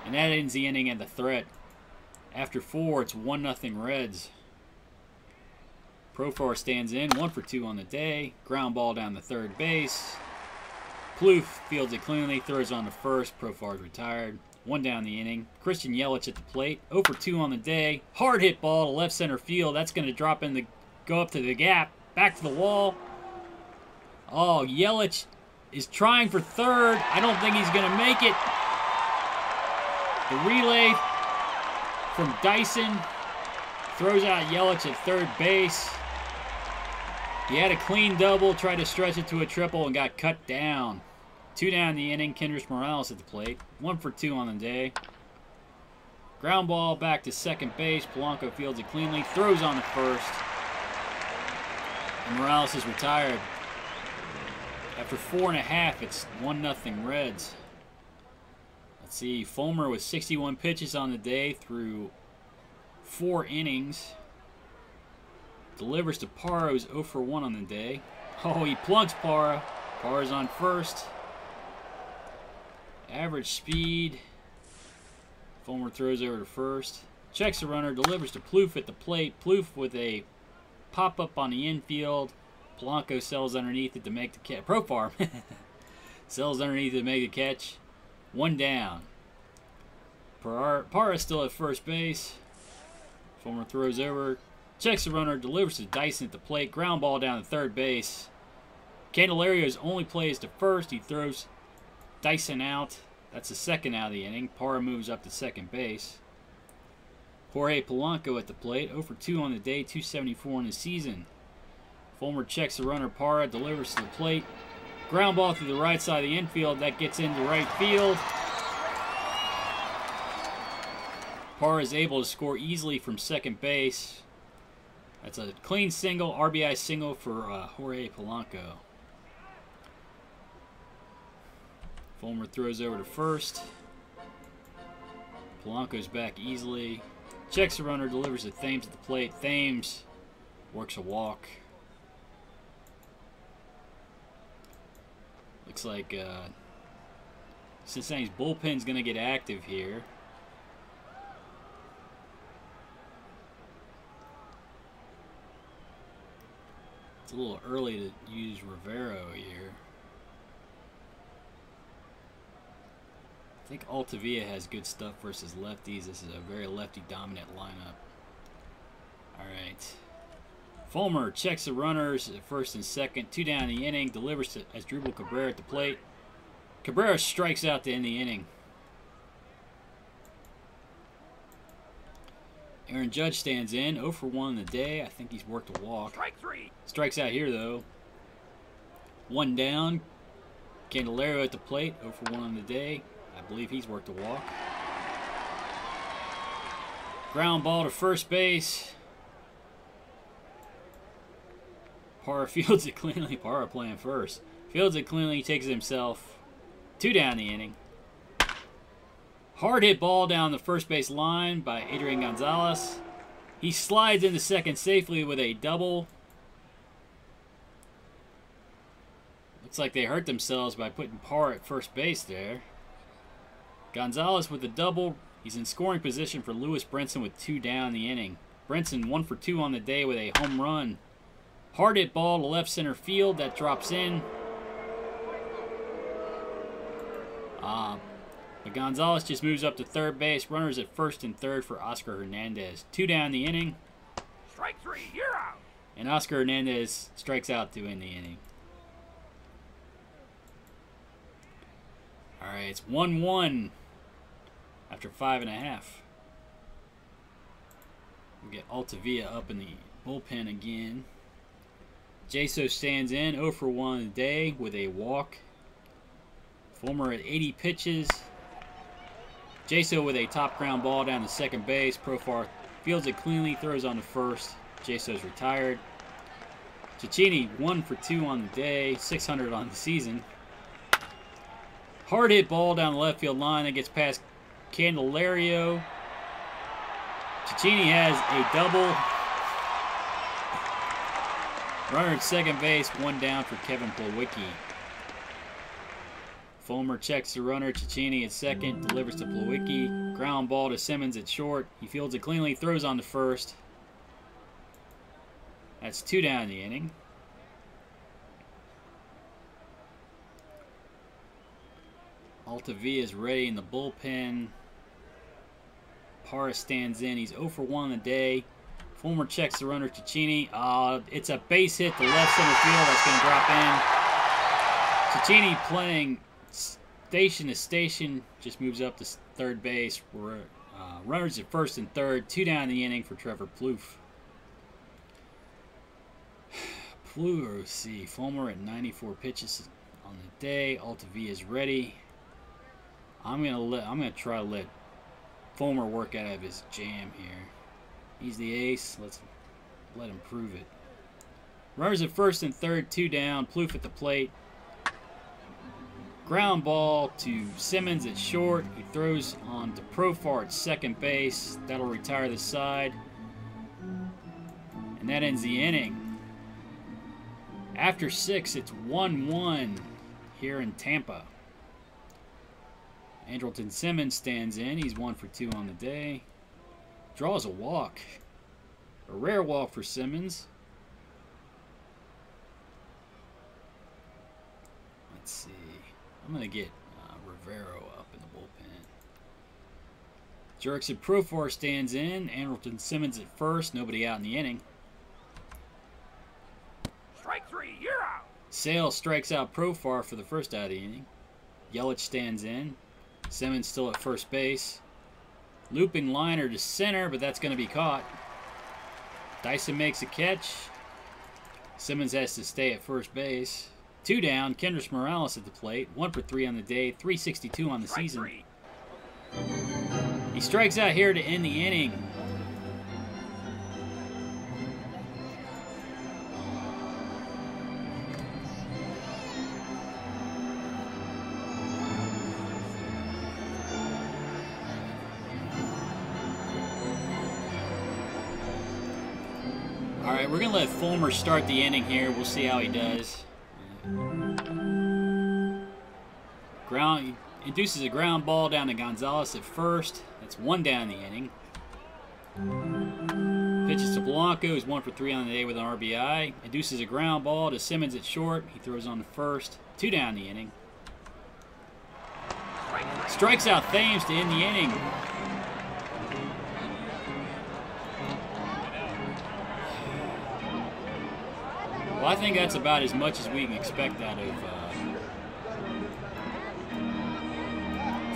Speaker 1: And that ends the inning at the threat. After 4, it's 1-0 Reds. Profar stands in, 1 for 2 on the day. Ground ball down the third base. Plouffe fields it cleanly, throws on to first. Profar's retired. 1 down the inning. Christian Yelich at the plate, 0 for 2 on the day. Hard hit ball to left center field. That's going to drop in go up to the gap. Back to the wall. Oh, Yelich is trying for third. I don't think he's going to make it. The relay from Dyson throws out Yelich at third base. He had a clean double, tried to stretch it to a triple, and got cut down. 2 down in the inning. Kendrys Morales at the plate. 1 for 2 on the day. Ground ball back to second base. Polanco fields it cleanly, throws on to first. And Morales is retired. After 4.5, it's 1-0 Reds. Let's see, Fulmer with 61 pitches on the day through 4 innings. Delivers to Parra, who's 0 for 1 on the day. Oh, he plunks Parra. Parra's on first. Average speed. Fulmer throws over to first. Checks the runner, delivers to Plouffe at the plate. Plouffe with a pop-up on the infield. Polanco sells underneath it to make the catch. Profar sells underneath it to make the catch. 1 down. Parra still at first base. Fulmer throws over. Checks the runner, delivers to Dyson at the plate. Ground ball down to third base. Candelario's only play is to first. He throws Dyson out. That's the second out of the inning. Parra moves up to second base. Jorge Polanco at the plate. 0 for 2 on the day, 274 in the season. Fulmer checks the runner. Parra delivers to the plate. Ground ball through the right side of the infield. That gets into right field. Parra is able to score easily from second base. That's a clean single, RBI single for Jorge Polanco. Fulmer throws over to first. Polanco's back easily. Checks the runner, delivers to Thames at the plate. Thames works a walk. Looks like Cincinnati's bullpen's going to get active here. It's a little early to use Rivero here. I think Altavilla has good stuff versus lefties. This is a very lefty-dominant lineup. Alright. Fulmer checks the runners at first and second. 2 down in the inning. Delivers to Asdrubal Cabrera at the plate. Cabrera strikes out to end the inning. Aaron Judge stands in. 0 for 1 in the day. I think he's worked a walk.
Speaker 2: Strike 3.
Speaker 1: Strikes out here, though. 1 down. Candelario at the plate. 0 for 1 on the day. I believe he's worked a walk. Ground ball to first base. Parra fields it cleanly. Parra playing first. Fields it cleanly. Takes it himself. 2 down the inning. Hard hit ball down the first base line by Adrian Gonzalez. He slides into second safely with a double. Looks like they hurt themselves by putting Parra at first base there. Gonzalez with a double. He's in scoring position for Lewis Brinson with 2 down in the inning. Brinson 1 for 2 on the day with a home run. Hard hit ball to left center field. That drops in. But Gonzalez just moves up to third base. Runners at first and third for Oscar Hernandez. 2 down in the inning.
Speaker 2: Strike 3. You're out.
Speaker 1: And Oscar Hernandez strikes out to end the inning. All right, it's 1-1 after 5.5. We get Altavilla up in the bullpen again. Jaso stands in, 0 for 1 on the day with a walk. Fulmer at 80 pitches. Jaso with a top ground ball down to second base. Profar fields it cleanly, throws on to first. Jaso's retired. Cecchini 1 for 2 on the day, 600 on the season. Hard hit ball down the left field line that gets past Candelario. Cecchini has a double. Runner at second base, 1 down for Kevin Plawecki. Fulmer checks the runner. Cecchini at second, delivers to Plawecki. Ground ball to Simmons at short. He fields it cleanly, throws on to first. That's 2 down in the inning. Altavilla is ready in the bullpen. Parra stands in. He's 0 for 1 on the day. Fulmer checks the runner. Cecchini. It's a base hit to left center field. That's going to drop in. Cecchini playing station to station. Just moves up to third base. Runners at first and third. 2 down in the inning for Trevor Plouffe. Let's see. Fulmer at 94 pitches on the day. Altavilla is ready. I'm gonna try to let Fulmer work out of his jam here. He's the ace. Let's let him prove it. Runners at first and third, 2 down. Plouffe at the plate. Ground ball to Simmons at short. He throws on to Profar at second base. That'll retire the side. And that ends the inning. After 6, it's 1-1 here in Tampa. Andrelton Simmons stands in. He's 1 for 2 on the day. Draws a walk. A rare walk for Simmons. Let's see. I'm going to get Rivero up in the bullpen. Jurickson Profar stands in. Andrelton Simmons at first. Nobody out in the inning.
Speaker 2: Strike 3, you're out.
Speaker 1: Sale strikes out Profar for the first out of the inning. Yelich stands in. Simmons still at first base. Looping liner to center, but that's going to be caught. Dyson makes a catch. Simmons has to stay at first base. 2 down. Kendrys Morales at the plate. 1 for 3 on the day. 362 on the season.
Speaker 2: 3.
Speaker 1: He strikes out here to end the inning. All right, we're going to let Fulmer start the inning here. We'll see how he does. He induces a ground ball down to Gonzalez at first. That's 1 down in the inning. Pitches to Blanco, who's 1 for 3 on the day with an RBI. Induces a ground ball to Simmons at short. He throws on the first. 2 down in the inning. Strikes out Thames to end the inning. Well, I think that's about as much as we can expect out of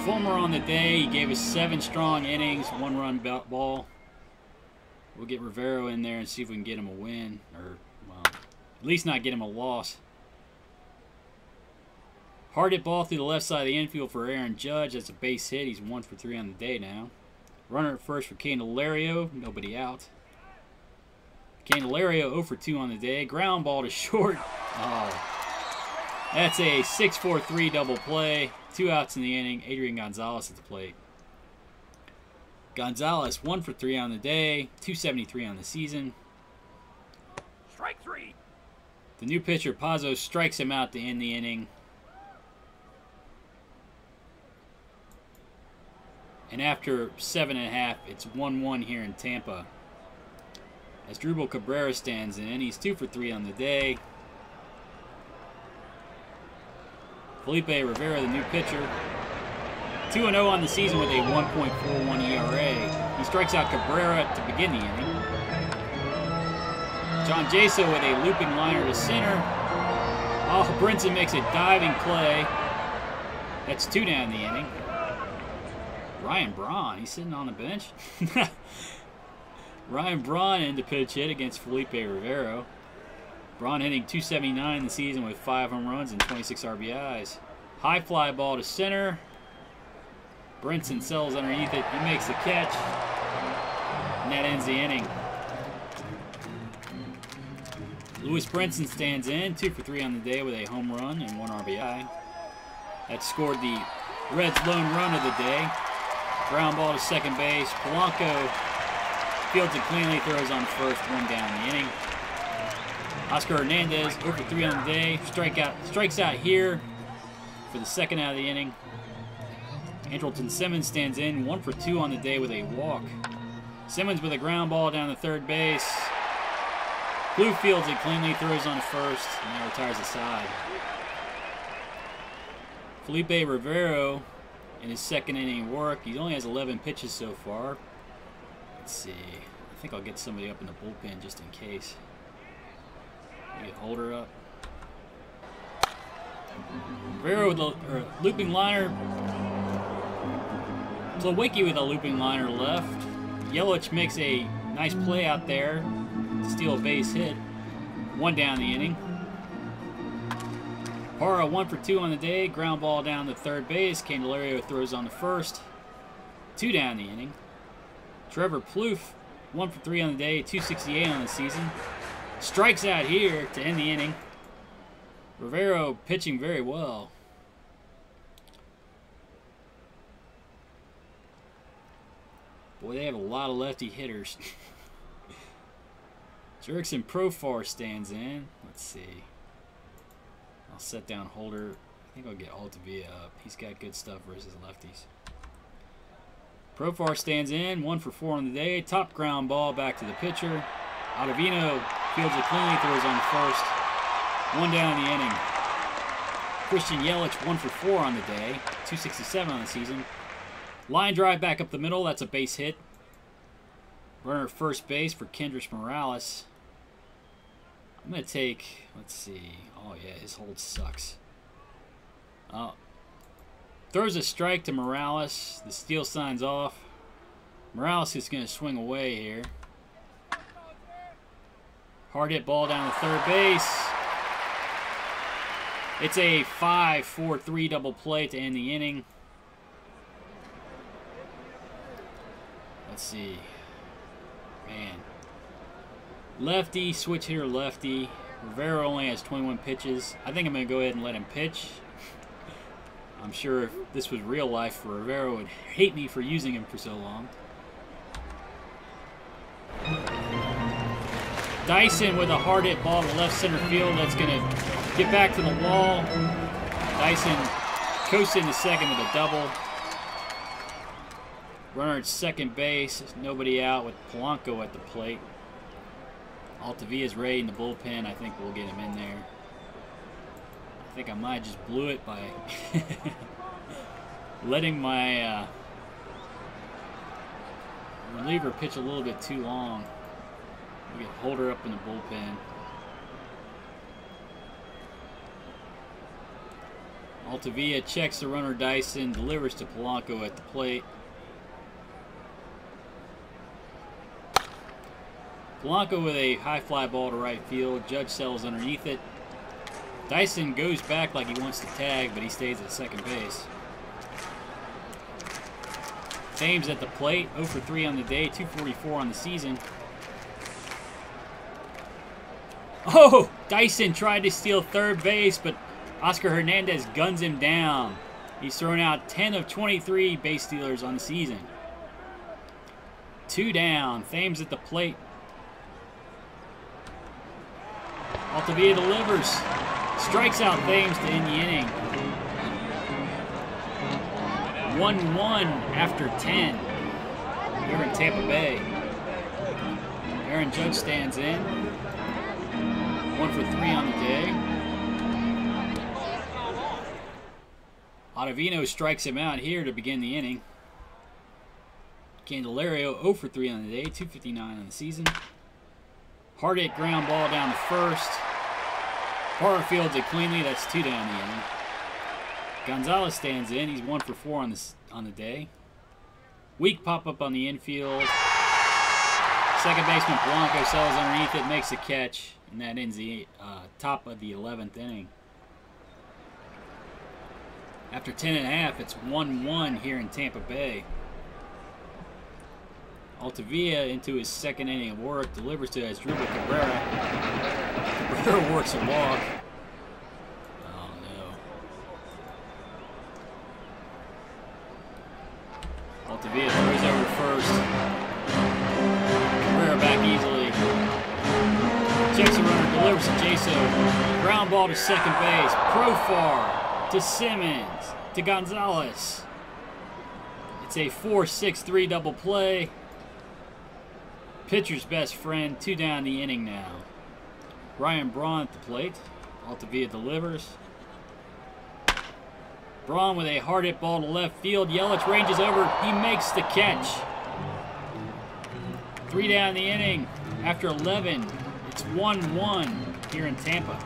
Speaker 1: Fulmer on the day. He gave us 7 strong innings, 1-run ball. We'll get Rivero in there and see if we can get him a win, or, well, at least not get him a loss. Hard hit ball through the left side of the infield for Aaron Judge. That's a base hit. He's 1 for 3 on the day now. Runner at first for Candelario. Nobody out. Candelario 0 for 2 on the day. Ground ball to short. Oh. That's a 6-4-3 double play. 2 outs in the inning. Adrian Gonzalez at the plate. Gonzalez 1 for 3 on the day. 273 on the season.
Speaker 2: Strike 3.
Speaker 1: The new pitcher, Pazos, strikes him out to end the inning. And after 7.5, it's 1-1 here in Tampa. As Drupal Cabrera stands in, he's 2 for 3 on the day. Felipe Rivera, the new pitcher, 2-0 on the season with a 1.41 ERA. He strikes out Cabrera to begin the inning. John Jaso with a looping liner to center. Oh, Brinson makes a diving play. That's 2 down the inning. Ryan Braun, he's sitting on the bench. Ryan Braun into pitch hit against Felipe Rivera. Braun hitting .279 in the season with 5 home runs and 26 RBIs. High fly ball to center. Brinson sells underneath it. He makes the catch. And that ends the inning. Lewis Brinson stands in, 2 for 3 on the day with a home run and 1 RBI. That scored the Reds' lone run of the day. Ground ball to second base. Polanco fields it cleanly, throws on first, 1 down in the inning. Oscar Hernandez 0 for 3 on the day. Strikes out here for the second out of the inning. Andrelton Simmons stands in, 1 for 2 on the day with a walk. Simmons with a ground ball down to third base. Blue fields it cleanly, throws on first, and now retires the side. Felipe Rivero in his second inning work. He only has 11 pitches so far. Let's see. I think I'll get somebody up in the bullpen just in case. Get Holder up. Rivero with a looping liner. Plawecki with a looping liner left. Yelich makes a nice play out there to steal a base hit. 1 down the inning. Parra 1 for 2 on the day. Ground ball down to third base. Candelario throws on the first. 2 down the inning. Trevor Plouffe 1 for 3 on the day. 268 on the season. Strikes out here to end the inning. Rivero pitching very well. Boy, they have a lot of lefty hitters. Jurickson Profar stands in. Let's see. I'll set down Holder. I think I'll get Altavia up. He's got good stuff versus lefties. Profar stands in. 1 for 4 on the day. Top ground ball back to the pitcher. Ottavino fields it cleanly, throws on the first. 1 down in the inning. Christian Yelich 1 for 4 on the day. 267 on the season. Line drive back up the middle. That's a base hit. Runner at first base for Kendrys Morales. I'm going to take, let's see. Oh, yeah, his hold sucks. Oh. Throws a strike to Morales. The steal sign's off. Morales is going to swing away here. Hard hit ball down to third base. It's a 5-4-3 double play to end the inning. Let's see. Man. Lefty, switch hitter lefty. Rivera only has 21 pitches. I think I'm going to go ahead and let him pitch. I'm sure if this was real life, Rivera would hate me for using him for so long. Dyson with a hard hit ball to left center field. That's going to get back to the wall. Dyson coasts into second with a double. Runner at second base. Nobody out with Polanco at the plate. Altavia's ready in the bullpen. I think we'll get him in there. I think I might just blew it by letting my reliever pitch a little bit too long. We can hold her up in the bullpen. Altavia checks the runner Dyson, delivers to Polanco at the plate. Polanco with a high fly ball to right field. Judge settles underneath it. Dyson goes back like he wants to tag, but he stays at second base. Thames at the plate, 0 for 3 on the day, 244 on the season. Oh! Dyson tried to steal third base, but Oscar Hernandez guns him down. He's thrown out 10 of 23 base stealers on the season. 2 down. Thames at the plate. Altavia delivers. Strikes out Thames to end the inning. 1-1 after 10 here in Tampa Bay. Aaron Judge stands in. 1 for 3 on the day. Ottavino strikes him out here to begin the inning. Candelario 0 for 3 on the day, 259 on the season. Hard hit ground ball down the first. Parra fields it cleanly. That's 2 down the inning. Gonzalez stands in. He's 1 for 4 on the day. Weak pop up on the infield. Second baseman Polanco settles underneath it, makes a catch, and that ends the top of the 11th inning. After 10.5, it's 1-1 here in Tampa Bay. Altavia into his second inning of work, delivers to Asdrubal Cabrera. Cabrera works a walk. Oh no. Altavia throws over first. Cabrera back easily. Checks the runner, delivers to Jaso. Ground ball to second base. Profar to Simmons to Gonzalez. It's a 4-6-3 double play. Pitcher's best friend, 2 down the inning now. Ryan Braun at the plate. Altavia delivers. Braun with a hard hit ball to left field. Yelich ranges over. He makes the catch. 3 down the inning. After 11, it's 1-1 here in Tampa.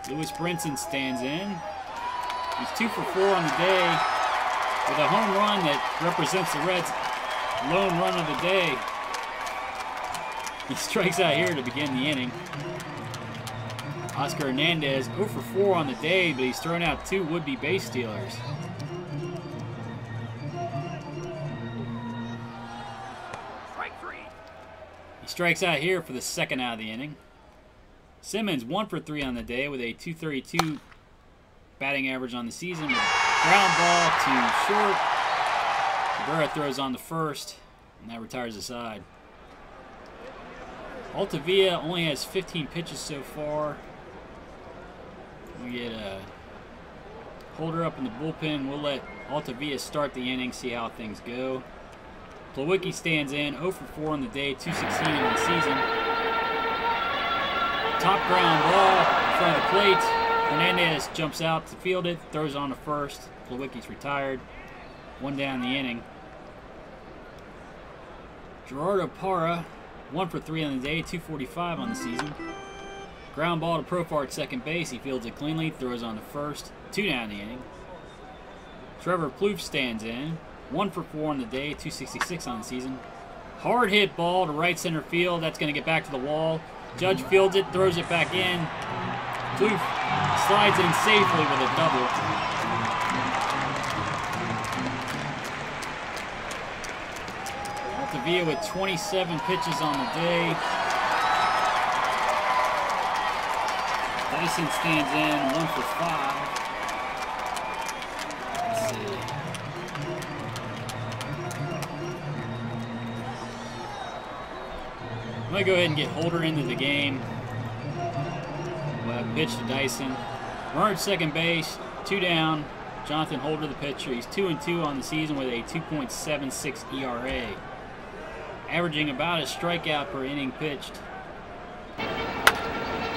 Speaker 1: Lewis Brinson stands in. He's 2 for 4 on the day with a home run that represents the Reds' lone run of the day. He strikes out here to begin the inning. Oscar Hernandez 0 for 4 on the day, but he's thrown out 2 would-be base stealers.
Speaker 2: Strike 3.
Speaker 1: He strikes out here for the second out of the inning. Simmons 1 for 3 on the day with a 232 batting average on the season. With ground ball to short. Cabrera throws on the first, and that retires the side. Altavilla only has 15 pitches so far. We get a Holder up in the bullpen. We'll let Altavilla start the inning, see how things go. Plawecki stands in, 0 for 4 on the day, 216 on the season. Top ground ball in front of the plate. Hernandez jumps out to field it, throws on to first. Plawecki's retired. 1 down the inning. Gerardo Parra, 1 for 3 on the day, 245 on the season. Ground ball to Profar at second base. He fields it cleanly, throws on to first. 2 down the inning. Trevor Plouffe stands in. 1 for 4 on the day, 266 on the season. Hard hit ball to right center field. That's going to get back to the wall. Judge fields it, throws it back in. Plouffe slides in safely with a double. Altavilla with 27 pitches on the day. Dyson stands in, 1 for 5. Let's see. I'm going to go ahead and get Holder into the game. We'll have pitch to Dyson. Runner at second base, 2 down. Jonathan Holder, the pitcher. He's 2-2 on the season with a 2.76 ERA. Averaging about a strikeout per inning pitched.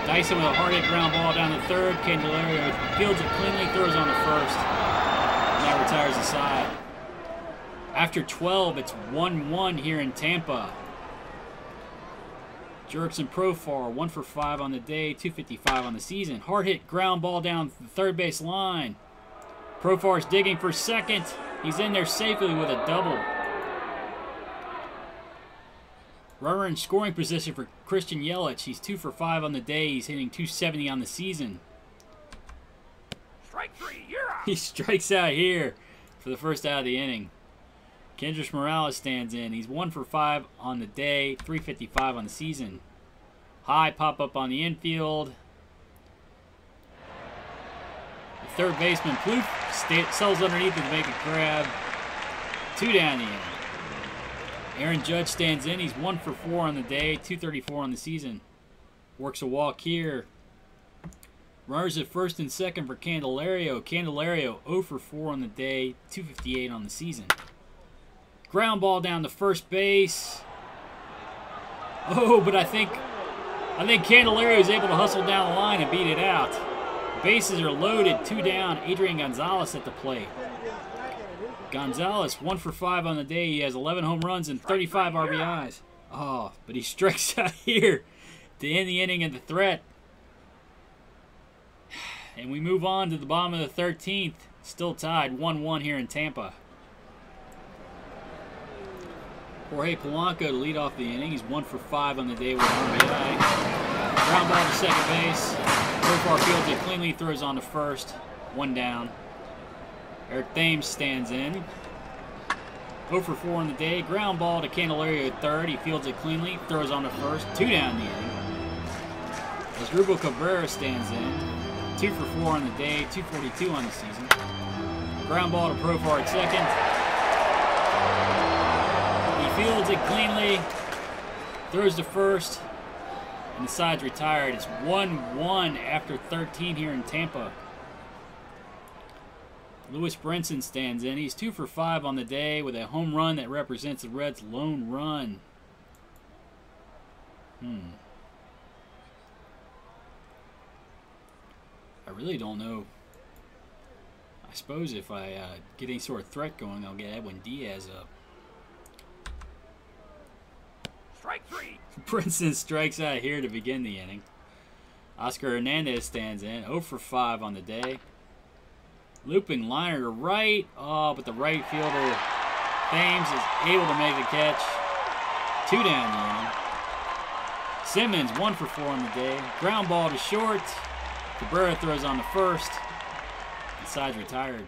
Speaker 1: Dyson with a hard hit ground ball down the third. Candelario fields it cleanly, throws on the first. And that retires the side. After 12, it's 1-1 here in Tampa. Jurickson Profar, 1 for 5 on the day, 255 on the season. Hard hit ground ball down the third base line. Profar's digging for second. He's in there safely with a double. Runner in scoring position for Christian Yelich. He's 2 for 5 on the day. He's hitting 270 on the season.
Speaker 2: Strike 3, you're out.
Speaker 1: He strikes out here for the first out of the inning. Kendrys Morales stands in. He's 1 for 5 on the day, 355 on the season. High pop up on the infield. The third baseman, Plouffe, sells underneath it to make a grab. 2 down the inning. Aaron Judge stands in. He's 1 for 4 on the day, 234 on the season. Works a walk here. Runners at first and second for Candelario. Candelario 0 for 4 on the day, 258 on the season. Ground ball down to first base. Oh, but I think Candelario is able to hustle down the line and beat it out. Bases are loaded, 2 down. Adrian Gonzalez at the plate. Gonzalez, 1 for 5 on the day. He has 11 home runs and 35 RBIs. Oh, but he strikes out here to end the inning and the threat. And we move on to the bottom of the 13th. Still tied, 1-1 here in Tampa. Jorge Polanco to lead off the inning. He's 1 for 5 on the day with RBI. Ground ball to second base. Profar fields it cleanly, throws on to first. 1 down. Eric Thames stands in. 0 for 4 on the day. Ground ball to Candelario at third. He fields it cleanly, throws on to first. 2 down the inning. Asdrubal Cabrera stands in. 2 for 4 on the day, 242 on the season. Ground ball to Profar at second. He fields it cleanly, throws to first, and the side's retired. It's 1-1 after 13 here in Tampa. Lewis Brinson stands in. He's 2 for 5 on the day with a home run that represents the Reds' lone run. I really don't know. I suppose if I get any sort of threat going, I'll get Edwin Diaz up.
Speaker 2: Strike 3.
Speaker 1: Brinson strikes out here to begin the inning. Oscar Hernandez stands in. 0 for 5 on the day. Looping liner to right. Oh, but the right fielder, Thames, is able to make the catch. 2 down the inning. Simmons, 1 for 4 on the day. Ground ball to short. Cabrera throws on the first. The side's retired.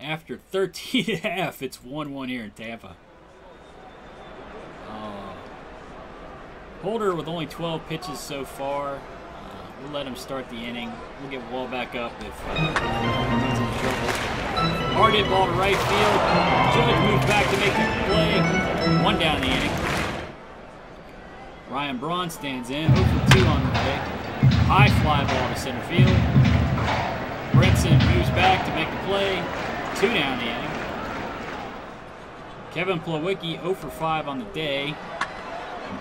Speaker 1: After 13 and a half, it's 1-1 here in Tampa. Holder with only 12 pitches so far. We'll let him start the inning. We'll get Wall back up if he's in trouble. Hard hit ball to right field. Judge moves back to make the play. 1 down in the inning. Ryan Braun stands in, 0 for 2 on the day. High fly ball to center field. Brinson moves back to make the play. 2 down in the inning. Kevin Plawecki 0 for 5 on the day.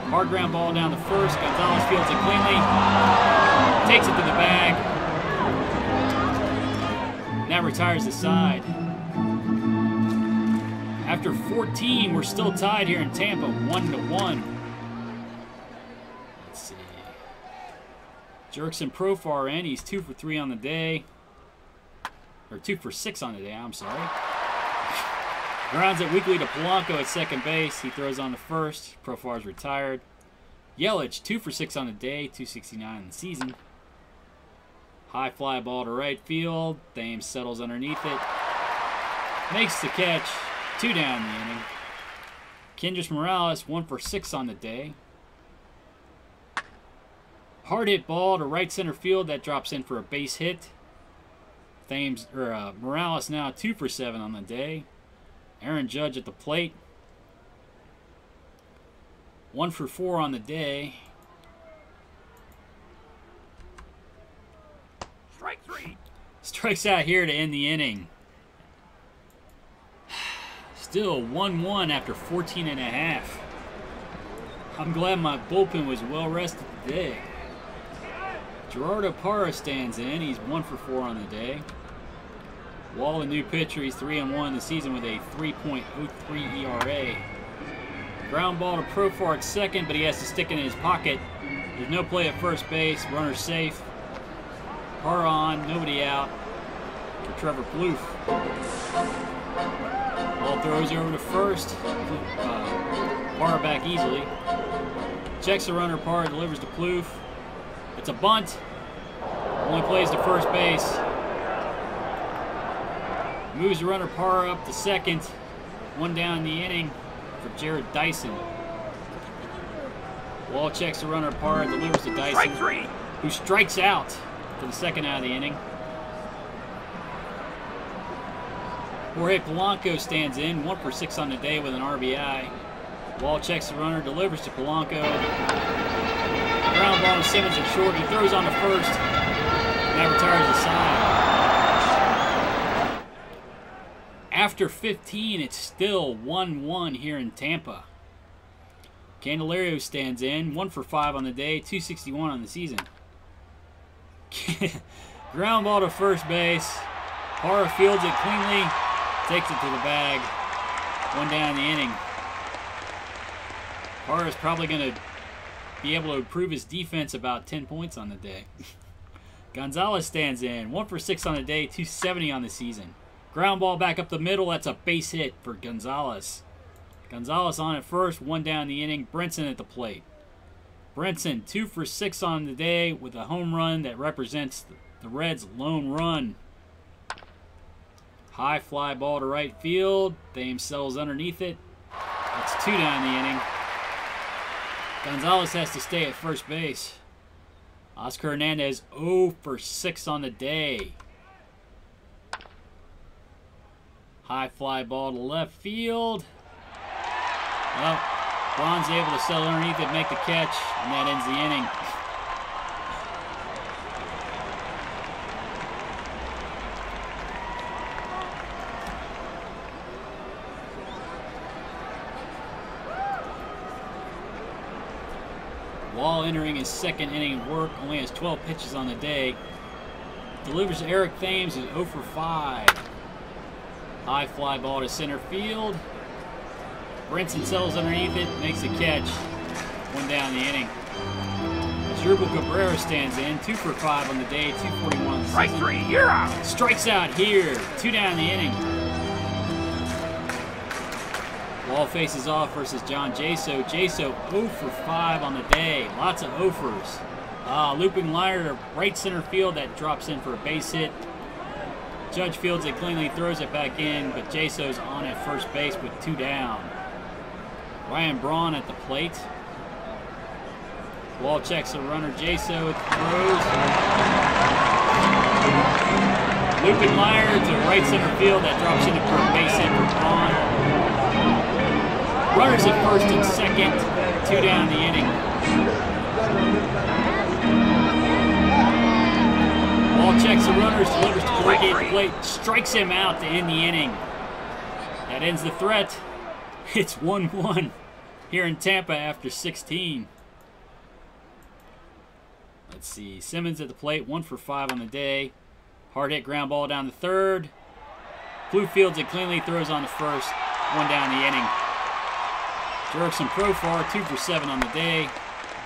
Speaker 1: Hard ground ball down the first. Gonzalez fields it cleanly. Takes it to the bag. Now retires the side. After 14, we're still tied here in Tampa, 1-1. Let's see. Jurickson Profar in. He's 2 for 3 on the day. Or 2 for 6 on the day, I'm sorry. Grounds it weakly to Polanco at second base. He throws on the first. Profar's retired. Yelich, 2 for 6 on the day, 269 in the season. High fly ball to right field. Thames settles underneath it. Makes the catch. 2 down in the inning. Kendrys Morales, 1 for 6 on the day. Hard hit ball to right center field. That drops in for a base hit. Morales now 2 for 7 on the day. Aaron Judge at the plate. 1 for 4 on the day.
Speaker 2: Strike 3.
Speaker 1: Strikes out here to end the inning. Still 1-1 after 14 and a half. I'm glad my bullpen was well rested today. Gerardo Parra stands in. He's 1 for 4 on the day. Wall, a new pitcher. He's 3-1 in the season with a 3.03 ERA. Ground ball to Profar at second, but he has to stick it in his pocket. There's no play at first base. Runner safe. Parra on, nobody out for Trevor Plouffe. Ball throws over to first. Parra back easily. Checks the runner. Parra delivers to Plouffe. It's a bunt. Only plays to first base. Moves the runner Parra up to second. 1 down in the inning for Jared Dyson. Wall checks the runner Parra, delivers to Dyson,
Speaker 2: Strike 3.
Speaker 1: who strikes out for the second out of the inning. Jorge Polanco stands in, 1 for 6 on the day with an RBI. Wall checks the runner, delivers to Polanco. Ground ball to Simmons at short. He throws on to first. That retires the side. After 15, it's still 1-1 here in Tampa. Candelario stands in, 1 for 5 on the day, 261 on the season. Ground ball to first base. Parra fields it cleanly, takes it to the bag. 1 down in the inning. Parra's probably going to be able to improve his defense about 10 points on the day. Gonzalez stands in, 1 for 6 on the day, 270 on the season. Ground ball back up the middle. That's a base hit for Gonzalez. Gonzalez on at first, 1 down in the inning. Brinson at the plate. Brinson, 2 for 6 on the day with a home run that represents the Reds' lone run. High fly ball to right field. Thames settles underneath it. That's 2 down in the inning. Gonzalez has to stay at first base. Oscar Hernandez, 0 for 6 on the day. High fly ball to left field. Well, Braun's able to settle underneath it, make the catch, and that ends the inning. Wall entering his second inning of work, only has 12 pitches on the day. Delivers to Eric Thames, who's 0 for 5. High fly ball to center field. Brinson settles underneath it, makes the catch. 1 down in the inning. Asdrubal Cabrera stands in, 2 for 5 on the day, 241 on the season.
Speaker 2: Strike 3, you're out.
Speaker 1: Strikes out here, 2 down in the inning. Wall faces off versus John Jaso. Jaso 0 for 5 on the day. Lots of 0-fers. Looping liner to right center field that drops in for a base hit. Judge fields it cleanly, throws it back in, but Jaso's on at first base with 2 down. Ryan Braun at the plate. Wall checks the runner. Jaso throws. Looping liner to right center field. That drops into for a base hit for Braun. Runners at first and second. 2 down in the inning. Ball checks the runners, delivers to Plawecki at the plate, strikes him out to end the inning. That ends the threat. It's 1-1 here in Tampa after 16. Let's see, Simmons at the plate, 1 for 5 on the day. Hard hit ground ball down the third. Blue fields it cleanly, throws on the first, 1 down the inning. Jurickson Profar, 2 for 7 on the day.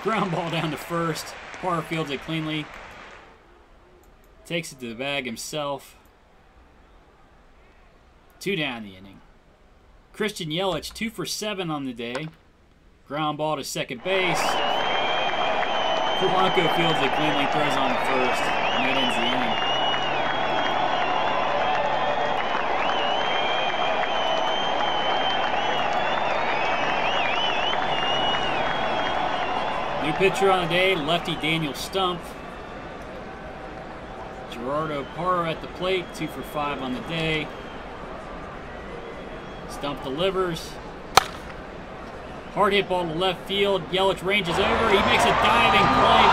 Speaker 1: Ground ball down to first. Parr fields it cleanly. Takes it to the bag himself. 2 down the inning. Christian Yelich, 2 for 7 on the day. Ground ball to second base. Polanco fields it cleanly, throws on the first, and that ends the inning. New pitcher on the day, lefty Daniel Stumpf. Gerardo Parra at the plate, 2 for 5 on the day. Stumpf delivers. Hard hit ball to left field. Yelich ranges over. He makes a diving play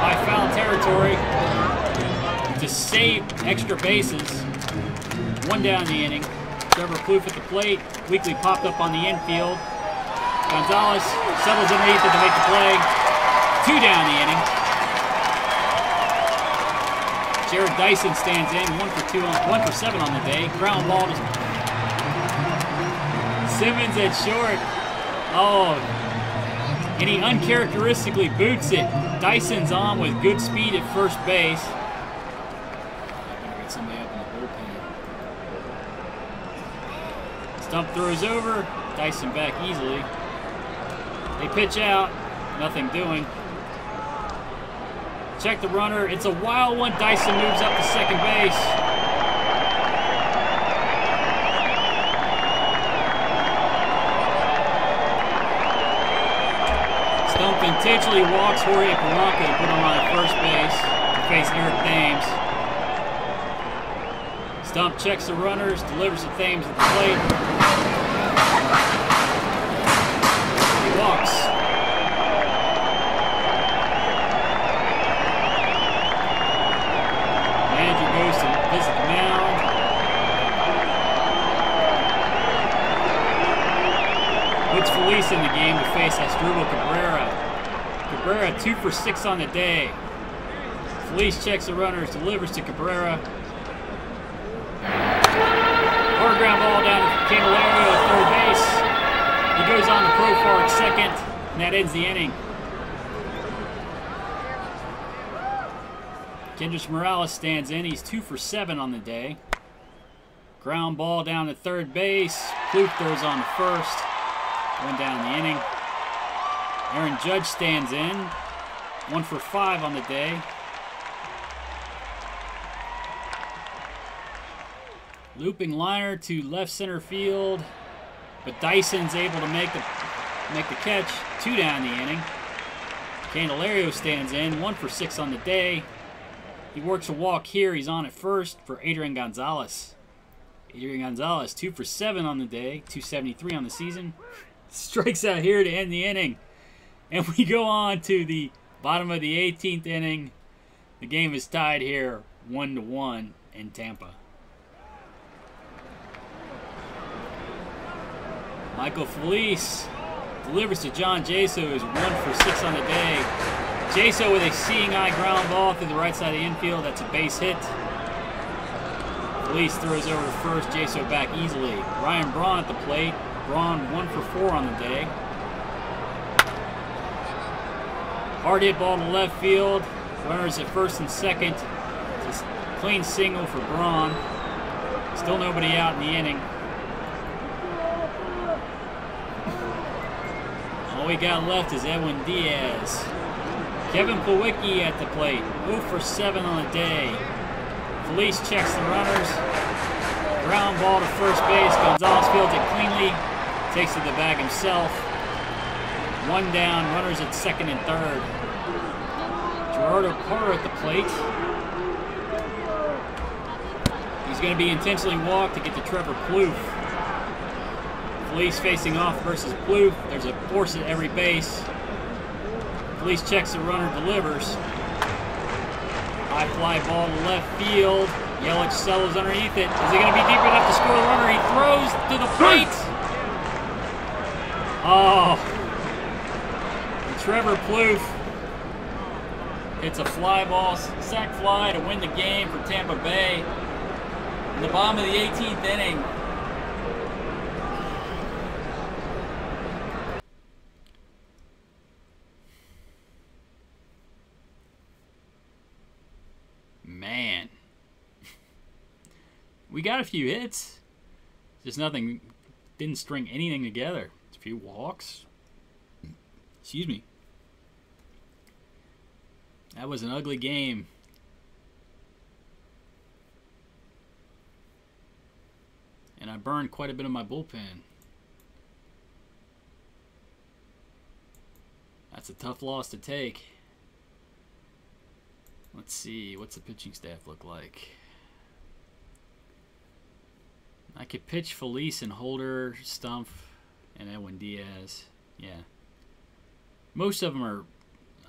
Speaker 1: by foul territory to save extra bases. 1 down the inning. Trevor Plouffe at the plate. Weekly popped up on the infield. Gonzalez settles underneath it to make the play. 2 down the inning. Jared Dyson stands in, 1 for 7 on the day. Ground ball to Simmons at short. Oh, and he uncharacteristically boots it. Dyson's on with good speed at first base. I better get somebody up in the bullpen. Stumpf throws over. Dyson back easily. They pitch out. Nothing doing. Check the runner. It's a wild one. Dyson moves up to second base. Stumpf intentionally walks Jorge Polanco to put him on at first base to face Eric Thames. Stumpf checks the runners, delivers to Thames at the plate. He walks. Manager goes to visit the mound. Puts Felice in the game to face Asdrubal Cabrera. Cabrera 2 for 6 on the day. Felice checks the runners, delivers to Cabrera. Hard ground ball down to Candelario at third base. He goes on to Profar at second, and that ends the inning. Kendrys Morales stands in. He's 2 for 7 on the day. Ground ball down to third base. Plouffe throws on to first. 1 down the inning. Aaron Judge stands in. 1 for 5 on the day. Looping liner to left center field, but Dyson's able to make the catch. 2 down the inning. Candelario stands in. 1 for 6 on the day. He works a walk here. He's on at first for Adrian Gonzalez. Adrian Gonzalez, 2 for 7 on the day. 273 on the season. Strikes out here to end the inning. And we go on to the bottom of the 18th inning. The game is tied here 1-1 in Tampa. Michael Felice delivers to John Jaso, who's 1 for 6 on the day. Jaso with a seeing eye ground ball through the right side of the infield. That's a base hit. Felice throws over to first. Jaso back easily. Ryan Braun at the plate. Braun 1 for 4 on the day. Hard hit ball to left field. Runners at first and second. It's a clean single for Braun. Still nobody out in the inning. All we got left is Edwin Diaz. Kevin Plawecki at the plate. 0 for 7 on the day. Felice checks the runners. Ground ball to first base. Gonzalez fields it cleanly. Takes it to the bag himself. 1 down. Runners at second and third. Gerardo Parra at the plate. He's going to be intentionally walked to get to Trevor Plouffe. Felice facing off versus Plouffe. There's a force at every base. Felice checks the runner, delivers. High fly ball to left field. Yelich settles underneath it. Is he going to be deep enough to score the runner? He throws to the plate. Oh. Trevor Plouffe hits a fly ball, sac fly to win the game for Tampa Bay. In the bottom of the 18th inning. Man. We got a few hits. Just nothing, didn't string anything together. A few walks. Excuse me. That was an ugly game. And I burned quite a bit of my bullpen. That's a tough loss to take. Let's see, what's the pitching staff look like? I could pitch Felice and Holder, Stumpf, and Edwin Diaz. Yeah. Most of them are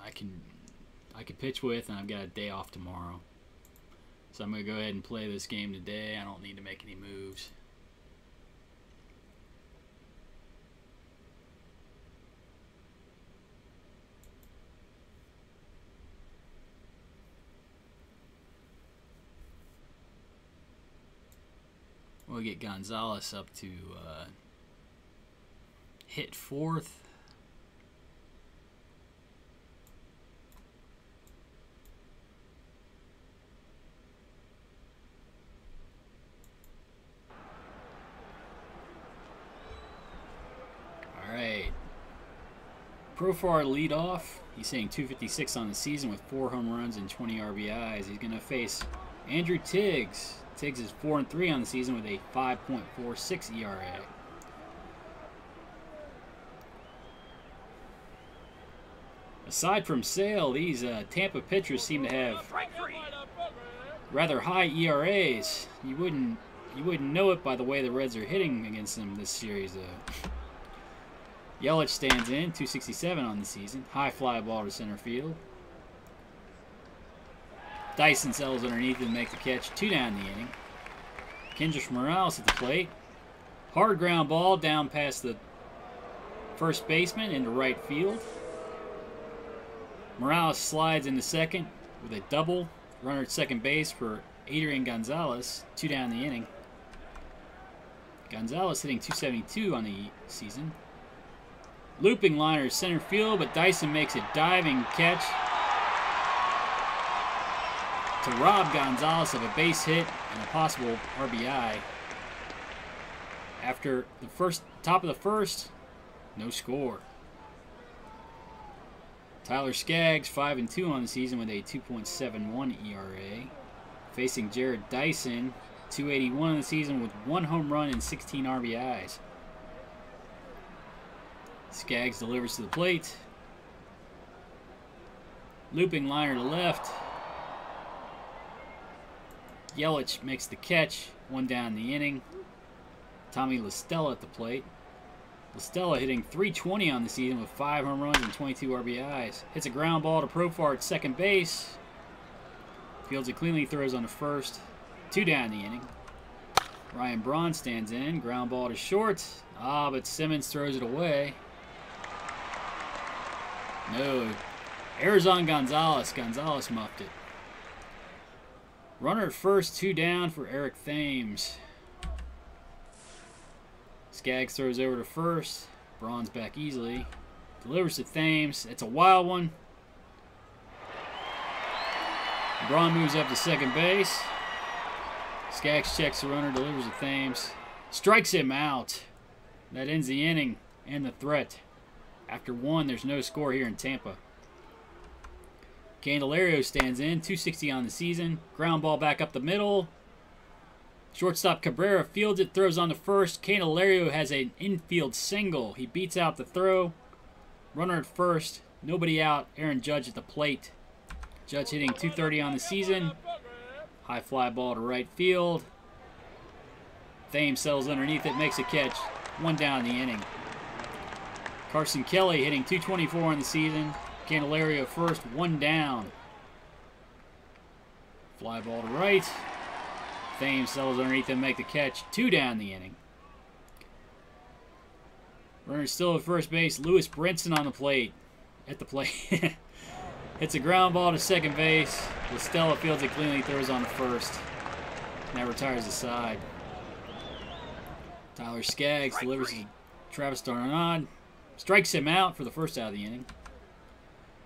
Speaker 1: I could pitch with, and I've got a day off tomorrow. So I'm going to go ahead and play this game today. I don't need to make any moves. We'll get Gonzalez up to hit fourth. All right. Profar lead off. He's hitting .256 on the season with 4 home runs and 20 RBIs. He's going to face Andrew Tiggs. Tiggs is 4-3 on the season with a 5.46 ERA. Aside from Sale, these Tampa pitchers seem to have rather high ERAs. You wouldn't know it by the way the Reds are hitting against them this series. Yelich stands in, .267 on the season. High fly ball to center field. Dyson settles underneath and make the catch. 2 down the inning. Kendrys Morales at the plate. Hard ground ball down past the first baseman into right field. Morales slides into second with a double. Runner at second base for Adrian Gonzalez. 2 down the inning. Gonzalez hitting .272 on the season. Looping liner center field, but Dyson makes a diving catch to rob Gonzalez of a base hit and a possible RBI. After the top of the first, no score. Tyler Skaggs, 5-2 on the season with a 2.71 ERA. Facing Jared Dyson, .281 on the season with 1 home run and 16 RBIs. Skaggs delivers to the plate. Looping liner to left. Yelich makes the catch. 1 down the inning. Tommy La Stella at the plate. La Stella hitting .320 on the season with 5 home runs and 22 RBIs. Hits a ground ball to Profar at second base. Fields it cleanly, throws on the first. 2 down the inning. Ryan Braun stands in. Ground ball to short. But Simmons throws it away. No. Errors on Gonzalez. Gonzalez muffed it. Runner at first, 2 down for Eric Thames. Skaggs throws over to first. Braun's back easily. Delivers to Thames. It's a wild one. Braun moves up to second base. Skaggs checks the runner, delivers to Thames. Strikes him out. That ends the inning and the threat. After 1, there's no score here in Tampa. Candelario stands in, .260 on the season. Ground ball back up the middle. Shortstop Cabrera fields it, throws on the first. Candelario has an infield single. He beats out the throw. Runner at first, nobody out. Aaron Judge at the plate. Judge hitting .230 on the season. High fly ball to right field. Thames settles underneath it, makes a catch. 1 down in the inning. Carson Kelly hitting .224 in the season. Candelario first, 1 down. Fly ball to right. Thames settles underneath him, make the catch. 2 down in the inning. Runner still at first base. Lewis Brinson on the plate. At the plate. Hits a ground ball to second base. Listella fields it cleanly, throws on to first. Now retires the side. Tyler Skaggs delivers to Travis Darnod. Strikes him out for the first out of the inning.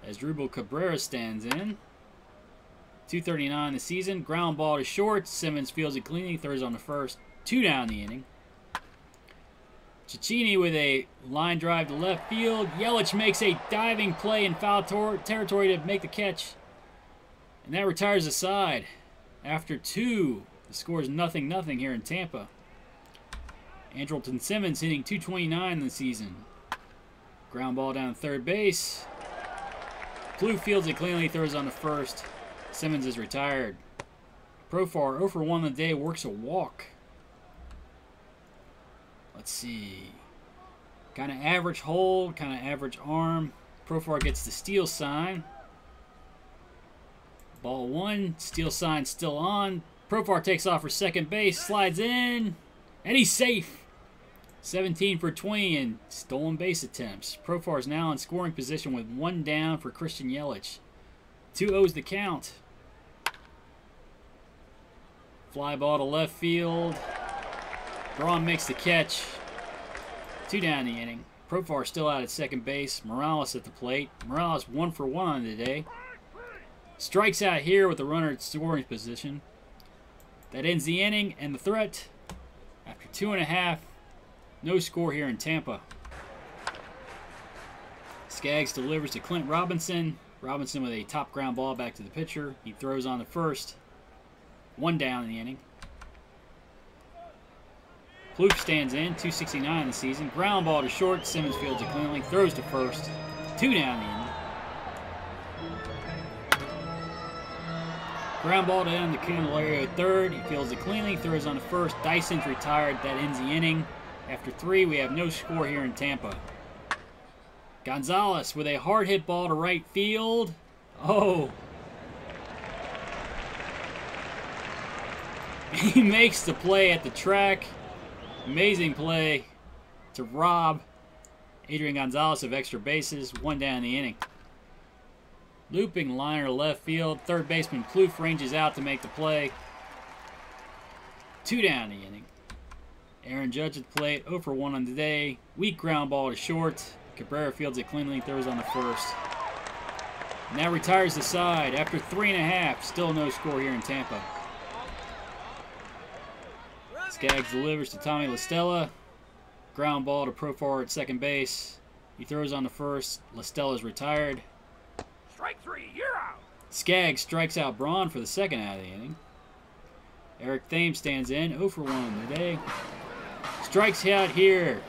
Speaker 1: As Drupal Cabrera stands in. 2:39 the season. Ground ball to short. Simmons fields it cleanly, throws on to first. 2 down the inning. Cecchini with a line drive to left field. Yelich makes a diving play in foul territory to make the catch. And that retires the side. After 2, the score is 0-0 here in Tampa. Andrelton Simmons hitting .229 in the season. Ground ball down third base. Plouffe fields it cleanly, throws on to first. Simmons is retired. Profar 0 for 1 on the day, works a walk. Let's see. Kind of average hold, kind of average arm. Profar gets the steal sign. Ball 1, steal sign still on. Profar takes off for second base, slides in, and he's safe. 17 for 20 in stolen base attempts. Profar is now in scoring position with 1 down for Christian Yelich. 2-0's the count. Fly ball to left field. Braun makes the catch. 2 down the inning. Profar still out at second base. Morales at the plate. Morales 1 for 1 on the day. Strikes out here with the runner at scoring position. That ends the inning and the threat. After 2.5, no score here in Tampa. Skaggs delivers to Clint Robinson. Robinson with a top ground ball back to the pitcher. He throws on the first. 1 down in the inning. Plouffe stands in, 269 in the season. Ground ball to short. Simmons fields it cleanly. Throws to first. 2 down in the inning. Ground ball down to Candelario at third. He fields it cleanly. Throws on to first. Dyson's retired. That ends the inning. After 3, we have no score here in Tampa. Gonzalez with a hard hit ball to right field. Oh. He makes the play at the track. Amazing play to rob Adrian Gonzalez of extra bases. 1 down in the inning. Looping liner to left field. Third baseman Plouffe ranges out to make the play. 2 down in the inning. Aaron Judge at the plate. 0 for 1 on the day. Weak ground ball to short. Cabrera fields it cleanly. Throws on the first. Now retires the side. After 3.5. Still no score here in Tampa. Skaggs delivers to Tommy LaStella. Ground ball to Profar at second base. He throws on the first. LaStella's retired.
Speaker 2: Strike 3, you're out.
Speaker 1: Skaggs strikes out Braun for the second out of the inning. Eric Thames stands in, 0 for 1 on the day. Strikes out here.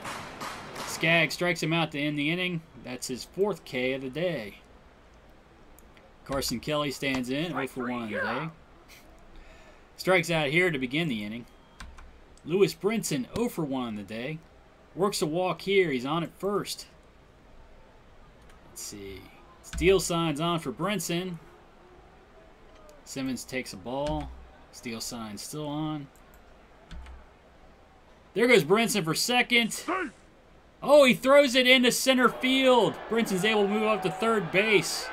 Speaker 1: Skaggs strikes him out to end the inning. That's his 4th K of the day. Carson Kelly stands in, 0 for 1 on the day. Strikes out here to begin the inning. Lewis Brinson, 0 for 1 on the day. Works a walk here. He's on at first. Let's see. Steal sign's on for Brinson. Simmons takes a ball. Steal sign still on. There goes Brinson for second. Oh, he throws it into center field. Brinson's able to move up to third base.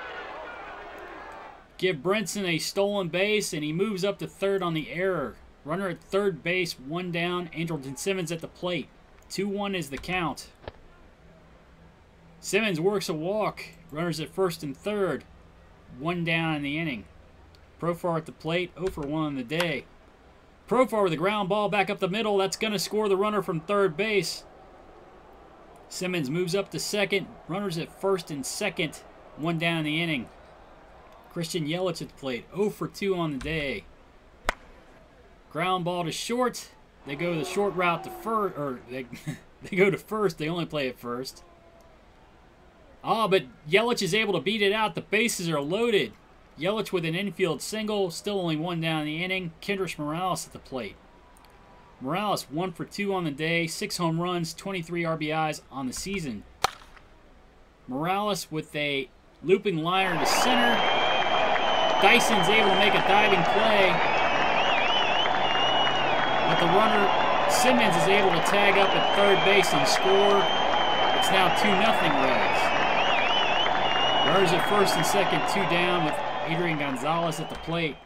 Speaker 1: Give Brinson a stolen base, and he moves up to third on the error. Runner at third base, 1 down. Andrelton Simmons at the plate. 2-1 is the count. Simmons works a walk. Runners at first and third. 1 down in the inning. Profar at the plate, 0 for 1 on the day. Profar with a ground ball back up the middle. That's going to score the runner from third base. Simmons moves up to second. Runners at first and second. 1 down in the inning. Christian Yelich at the plate, 0 for 2 on the day. Ground ball to short. They go the short route to first, or they go to first. They only play at first. Oh, but Yelich is able to beat it out. The bases are loaded. Yelich with an infield single. Still only 1 down in the inning. Kendrys Morales at the plate. Morales 1 for 2 on the day, 6 home runs, 23 RBIs on the season. Morales with a looping liner to center. Dyson's able to make a diving play, but the runner Simmons is able to tag up at third base and score. It's now 2-0 Reds. Runners at first and second, 2 down with Adrian Gonzalez at the plate.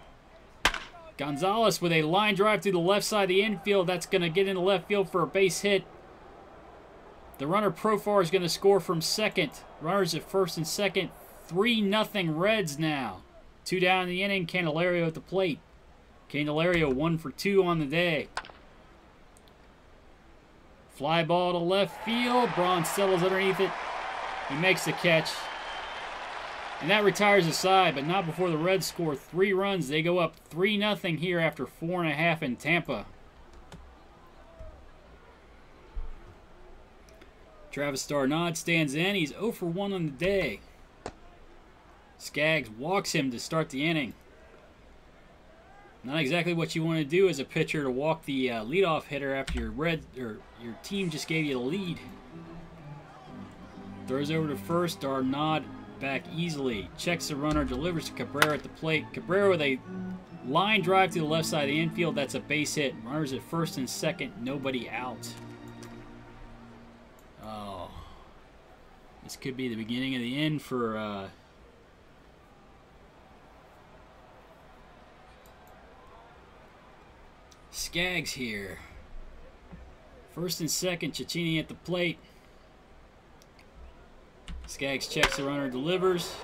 Speaker 1: Gonzalez with a line drive through the left side of the infield. That's going to get into left field for a base hit. The runner Profar is going to score from second. Runners at first and second, 3-0 Reds now. 2 down in the inning. Candelario at the plate. Candelario 1 for 2 on the day. Fly ball to left field. Braun settles underneath it. He makes the catch. And that retires the side, but not before the Reds score 3 runs. They go up 3-0 here after 4.5 in Tampa. Travis d'Arnaud stands in. He's 0 for 1 on the day. Skaggs walks him to start the inning. Not exactly what you want to do as a pitcher, to walk the leadoff hitter after your team just gave you the lead. Throws over to first. d'Arnaud back easily. Checks the runner, delivers to Cabrera at the plate. Cabrera with a line drive to the left side of the infield. That's a base hit. Runners at first and second, nobody out. Oh. This could be the beginning of the end for Skaggs here. First and second, Cecchini at the plate. Skaggs checks the runner, delivers.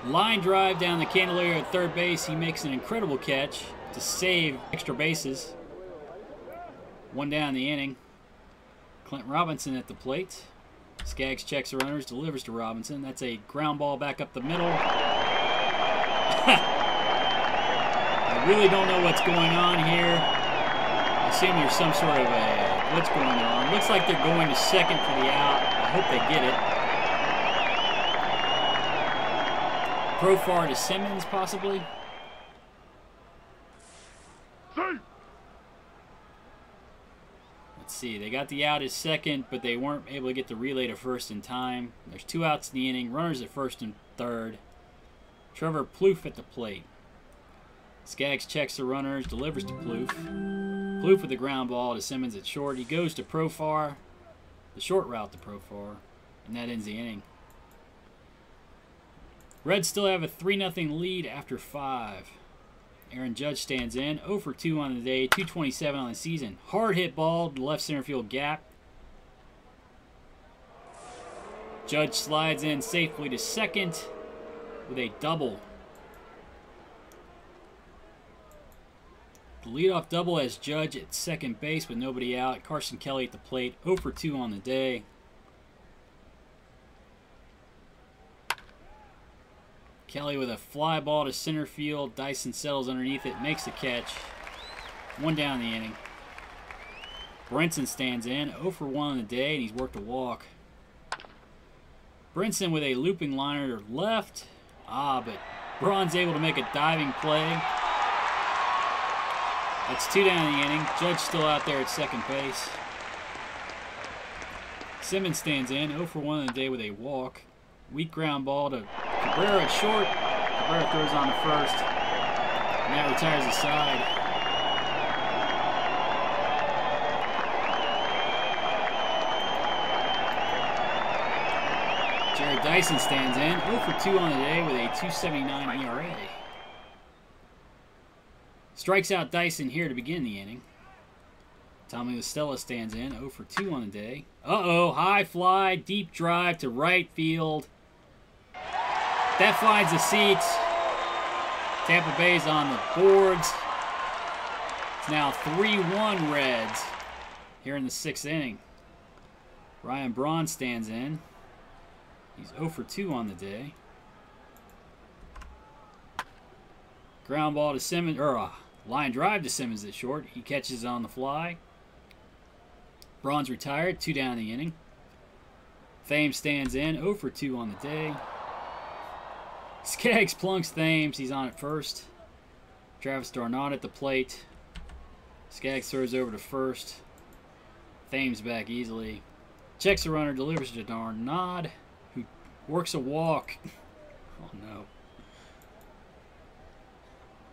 Speaker 1: Line drive down the Candelario at third base. He makes an incredible catch to save extra bases. 1 down in the inning. Clint Robinson at the plate. Skaggs checks the runners, delivers to Robinson. That's a ground ball back up the middle. I really don't know what's going on here. I assume there's some sort of a blitz going on. Looks like they're going to second for the out. I hope they get it. Profar to Simmons, possibly. Let's see. They got the out at second, but they weren't able to get the relay to first in time. There's 2 outs in the inning. Runners at first and third. Trevor Plouffe at the plate. Skaggs checks the runners, delivers to Plouffe. Plouffe with the ground ball to Simmons at short. He goes to Profar. The short route to Profar. And that ends the inning. Reds still have a 3-0 lead after 5. Aaron Judge stands in. 0 for 2 on the day. 227 on the season. Hard hit ball to left center field gap. Judge slides in safely to second with a double. The leadoff double has Judge at second base with nobody out. Carson Kelly at the plate. 0 for 2 on the day. Kelly with a fly ball to center field. Dyson settles underneath it, makes the catch. 1 down in the inning. Brinson stands in, 0 for 1 on the day, and he's worked a walk. Brinson with a looping liner to left. But Braun's able to make a diving play. That's 2 down in the inning. Judge still out there at second base. Simmons stands in, 0 for 1 on the day with a walk. Weak ground ball to Cabrera at short. Cabrera throws on to first. And that retires the side. Jared Dyson stands in. 0 for 2 on the day with a 2.79 ERA. Strikes out Dyson here to begin the inning. Tommy LaStella stands in. 0 for 2 on the day. High fly, deep drive to right field. That finds the seats. Tampa Bay's on the boards. It's now 3-1 Reds here in the 6th inning. Ryan Braun stands in. He's 0 for 2 on the day. Ground ball to Simmons, or line drive to Simmons at short. He catches it on the fly. Braun's retired, 2 down in the inning. Thames stands in, 0 for 2 on the day. Skaggs plunks Thames. He's on at first. Travis d'Arnaud at the plate. Skaggs throws over to first. Thames back easily. Checks the runner, delivers to Darnod, who works a walk. Oh no.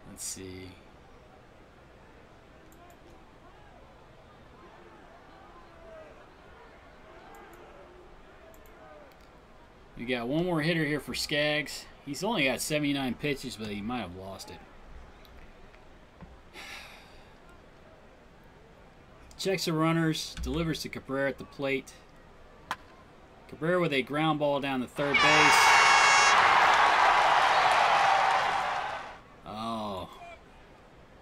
Speaker 1: Let's see. We got one more hitter here for Skaggs. He's only got 79 pitches, but he might have lost it. Checks the runners, delivers to Cabrera at the plate. Cabrera with a ground ball down the third base. Oh.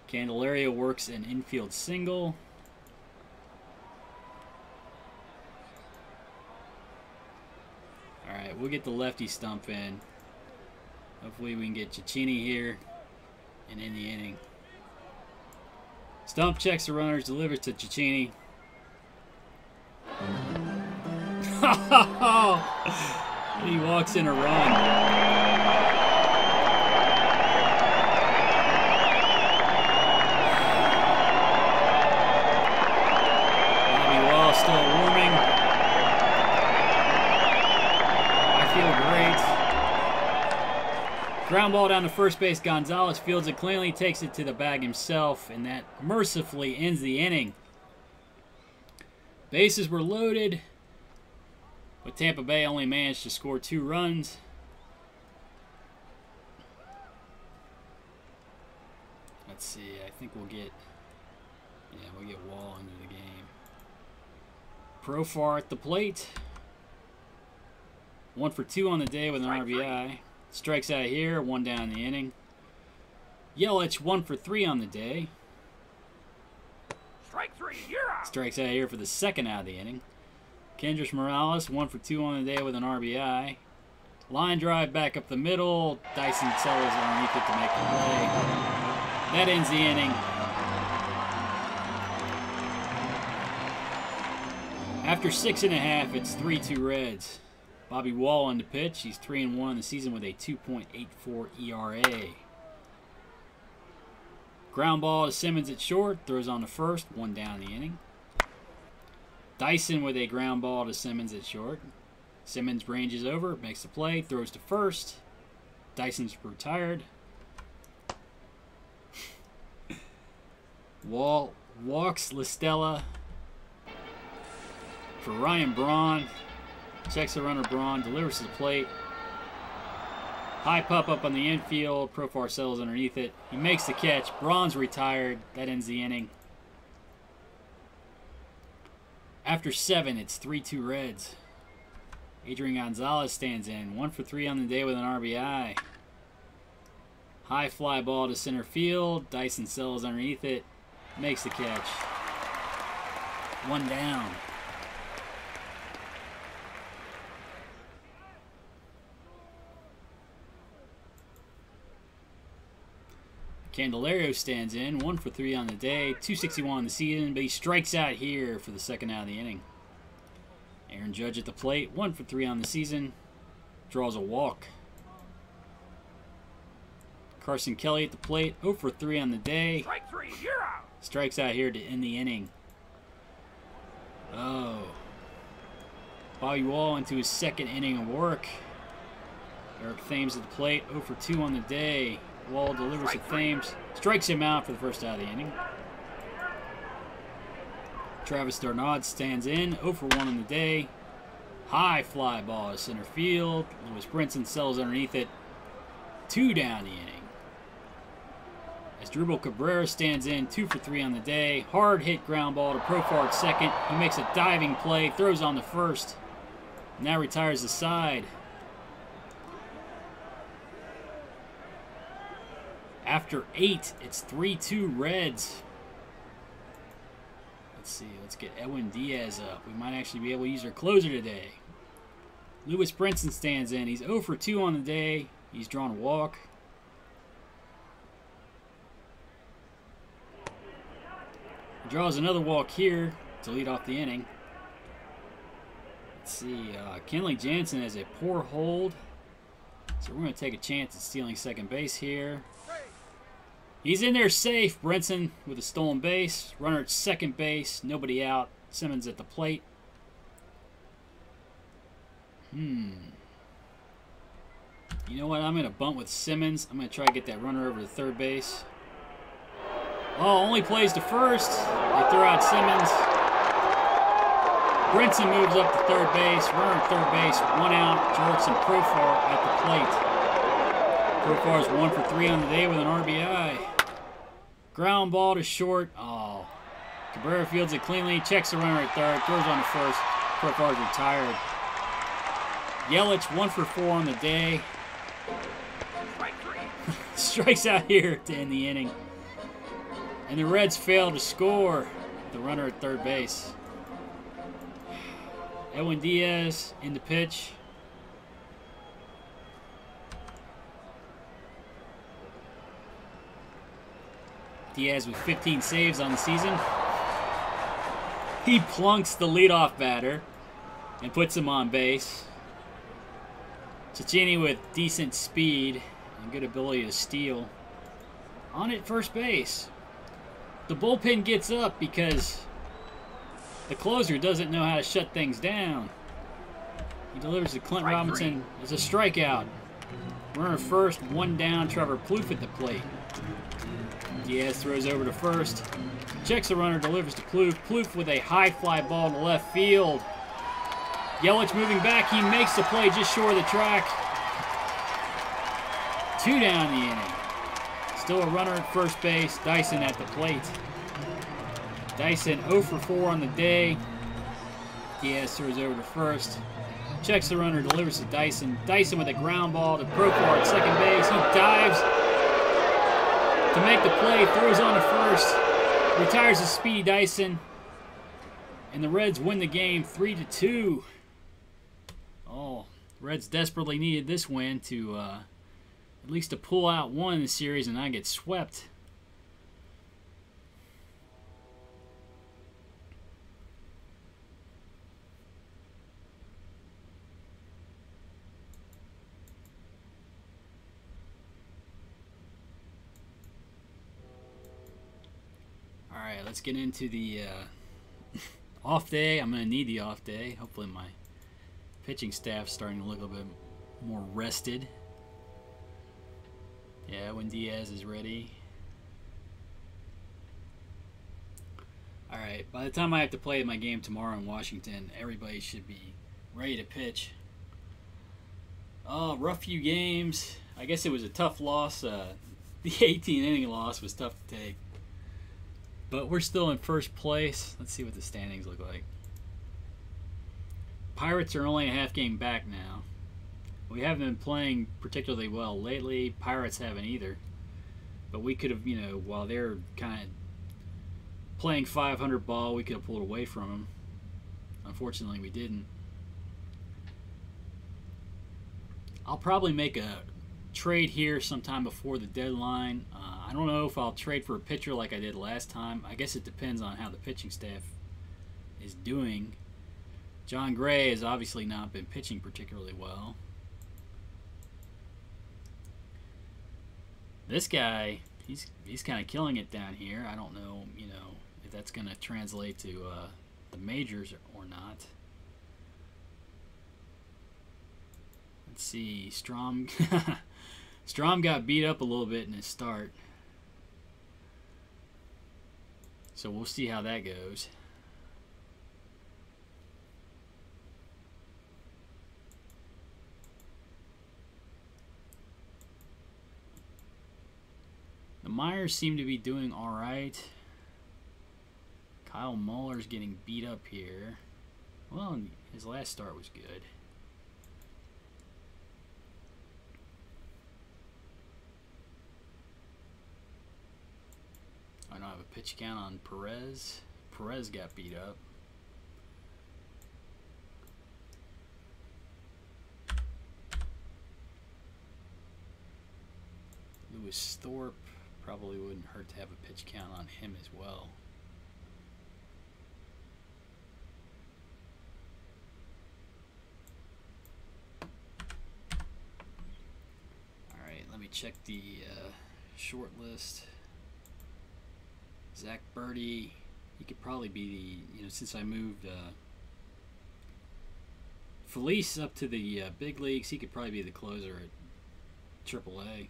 Speaker 1: Candelario works an infield single. Alright, we'll get the lefty stump in. Hopefully we can get Cecchini here and in the inning. Stump checks the runners, delivers to Cecchini. He walks in a run. Bobby Wall still warming. I feel great. Ground ball down to first base. Gonzalez fields it cleanly, takes it to the bag himself, and that mercifully ends the inning. Bases were loaded, but Tampa Bay only managed to score 2 runs. Let's see, I think we'll get Wall into the game. Profar at the plate. 1 for 2 on the day with an RBI. Strikes out here, 1 down in the inning. Yelich 1 for 3 on the day.
Speaker 2: Strike 3, you're out.
Speaker 1: Strikes out here for the 2nd out of the inning. Kendrys Morales 1 for 2 on the day with an RBI. Line drive back up the middle. Dyson Sellers underneath it to make the play. That ends the inning. After 6 1/2, it's 3-2 Reds. Bobby Wall on the pitch. He's 3-1 in the season with a 2.84 ERA. Ground ball to Simmons at short. Throws on the first. 1 down in the inning. Dyson with a ground ball to Simmons at short. Simmons ranges over, makes the play, throws to first. Dyson's retired. Wall walks Listella for Ryan Braun. Checks the runner Braun, delivers to the plate. High pop up on the infield. Profar settles underneath it. He makes the catch. Braun's retired. That ends the inning. After 7, it's 3-2 Reds. Adrian Gonzalez stands in. 1 for 3 on the day with an RBI. High fly ball to center field. Dyson settles underneath it. Makes the catch. 1 down. Candelario stands in. 1 for 3 on the day. 261 in the season, but he strikes out here for the 2nd out of the inning. Aaron Judge at the plate. 1 for 3 on the season. Draws a walk. Carson Kelly at the plate. 0 for 3 on the day.
Speaker 2: Strike 3, you're out.
Speaker 1: Strikes out here to end the inning. Oh. Bobby Wall into his 2nd inning of work. Eric Thames at the plate. 0 for 2 on the day. Wall delivers to Thames. Strikes him out for the 1st out of the inning. Travis Darnod stands in. 0 for 1 on the day. High fly ball to center field. Lewis Brinson sells underneath it. 2 down the inning. As Drupal Cabrera stands in. 2 for 3 on the day. Hard hit ground ball to Profar at 2nd. He makes a diving play. Throws on the 1st. Now retires the side. After 8, it's 3-2 Reds. Let's see. Let's get Edwin Diaz up. We might actually be able to use our closer today. Lewis Brinson stands in. He's 0 for 2 on the day. He's drawn a walk. He draws another walk here to lead off the inning. Let's see. Kenley Jansen has a poor hold. So we're going to take a chance at stealing 2nd base here. He's in there safe. Brinson with a stolen base. Runner at second base. Nobody out. Simmons at the plate. You know what? I'm going to bunt with Simmons. I'm going to try to get that runner over to third base. Oh, only plays to first. They throw out Simmons. Brinson moves up to third base. Runner at third base. 1 out. Jurickson Profar at the plate. Profar is 1 for 3 on the day with an RBI. Ground ball to short. Oh. Cabrera fields it cleanly. Checks the runner at third. Throws on to first. Profar is retired. Yelich 1 for 4 on the day. Strikes out here to end the inning. And the Reds fail to score. The runner at third base. Edwin Diaz in the pitch. Diaz with 15 saves on the season. He plunks the leadoff batter and puts him on base. Cecchini with decent speed and good ability to steal. On at first base. The bullpen gets up because the closer doesn't know how to shut things down. He delivers to Clint Robinson. It's a strikeout. Runner first, 1 down. Trevor Plouffe at the plate. Diaz throws over to first. Checks the runner, delivers to Plouffe. Plouffe with a high fly ball to left field. Yelich moving back. He makes the play just short of the track. 2 down the inning. Still a runner at first base. Dyson at the plate. Dyson 0 for 4 on the day. Diaz throws over to first. Checks the runner, delivers to Dyson. Dyson with a ground ball to Profar at second base. He dives to make the play. Throws on to first. Retires the speedy Dyson. And the Reds win the game 3-2. Oh, Reds desperately needed this win to at least to pull out one in the series and not get swept. All right, let's get into the off day. I'm going to need the off day. Hopefully my pitching staff's starting to look a little bit more rested. Yeah, when Diaz is ready. All right, by the time I have to play my game tomorrow in Washington, everybody should be ready to pitch. Oh, rough few games. I guess it was a tough loss. The 18-inning loss was tough to take. But we're still in first place. Let's see what the standings look like. Pirates are only a half game back now. We haven't been playing particularly well lately. Pirates haven't either. But we could have, you know, while they're kind of playing 500 ball, we could have pulled away from them. Unfortunately, we didn't. I'll probably make a trade here sometime before the deadline. I don't know if I'll trade for a pitcher like I did last time. I guess it depends on how the pitching staff is doing. John Gray has obviously not been pitching particularly well. This guy, he's kind of killing it down here. I don't know, you know, if that's going to translate to the majors or not. Let's see, Strom got beat up a little bit in his start. So we'll see how that goes. The Myers seem to be doing all right. Kyle Muller's getting beat up here. Well, his last start was good. I don't have a pitch count on Perez. Perez got beat up. Lewis Thorpe. Probably wouldn't hurt to have a pitch count on him as well. All right, let me check the short list. Zach Birdie, he could probably be the, since I moved Felice up to the big leagues, he could probably be the closer at AAA.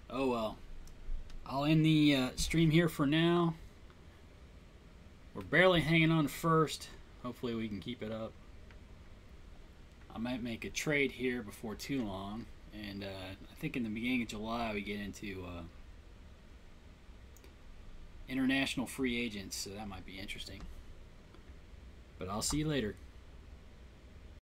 Speaker 1: Oh well. I'll end the stream here for now. We're barely hanging on to first. Hopefully we can keep it up. I might make a trade here before too long. And I think in the beginning of July we get into international free agents. So that might be interesting. But I'll see you later.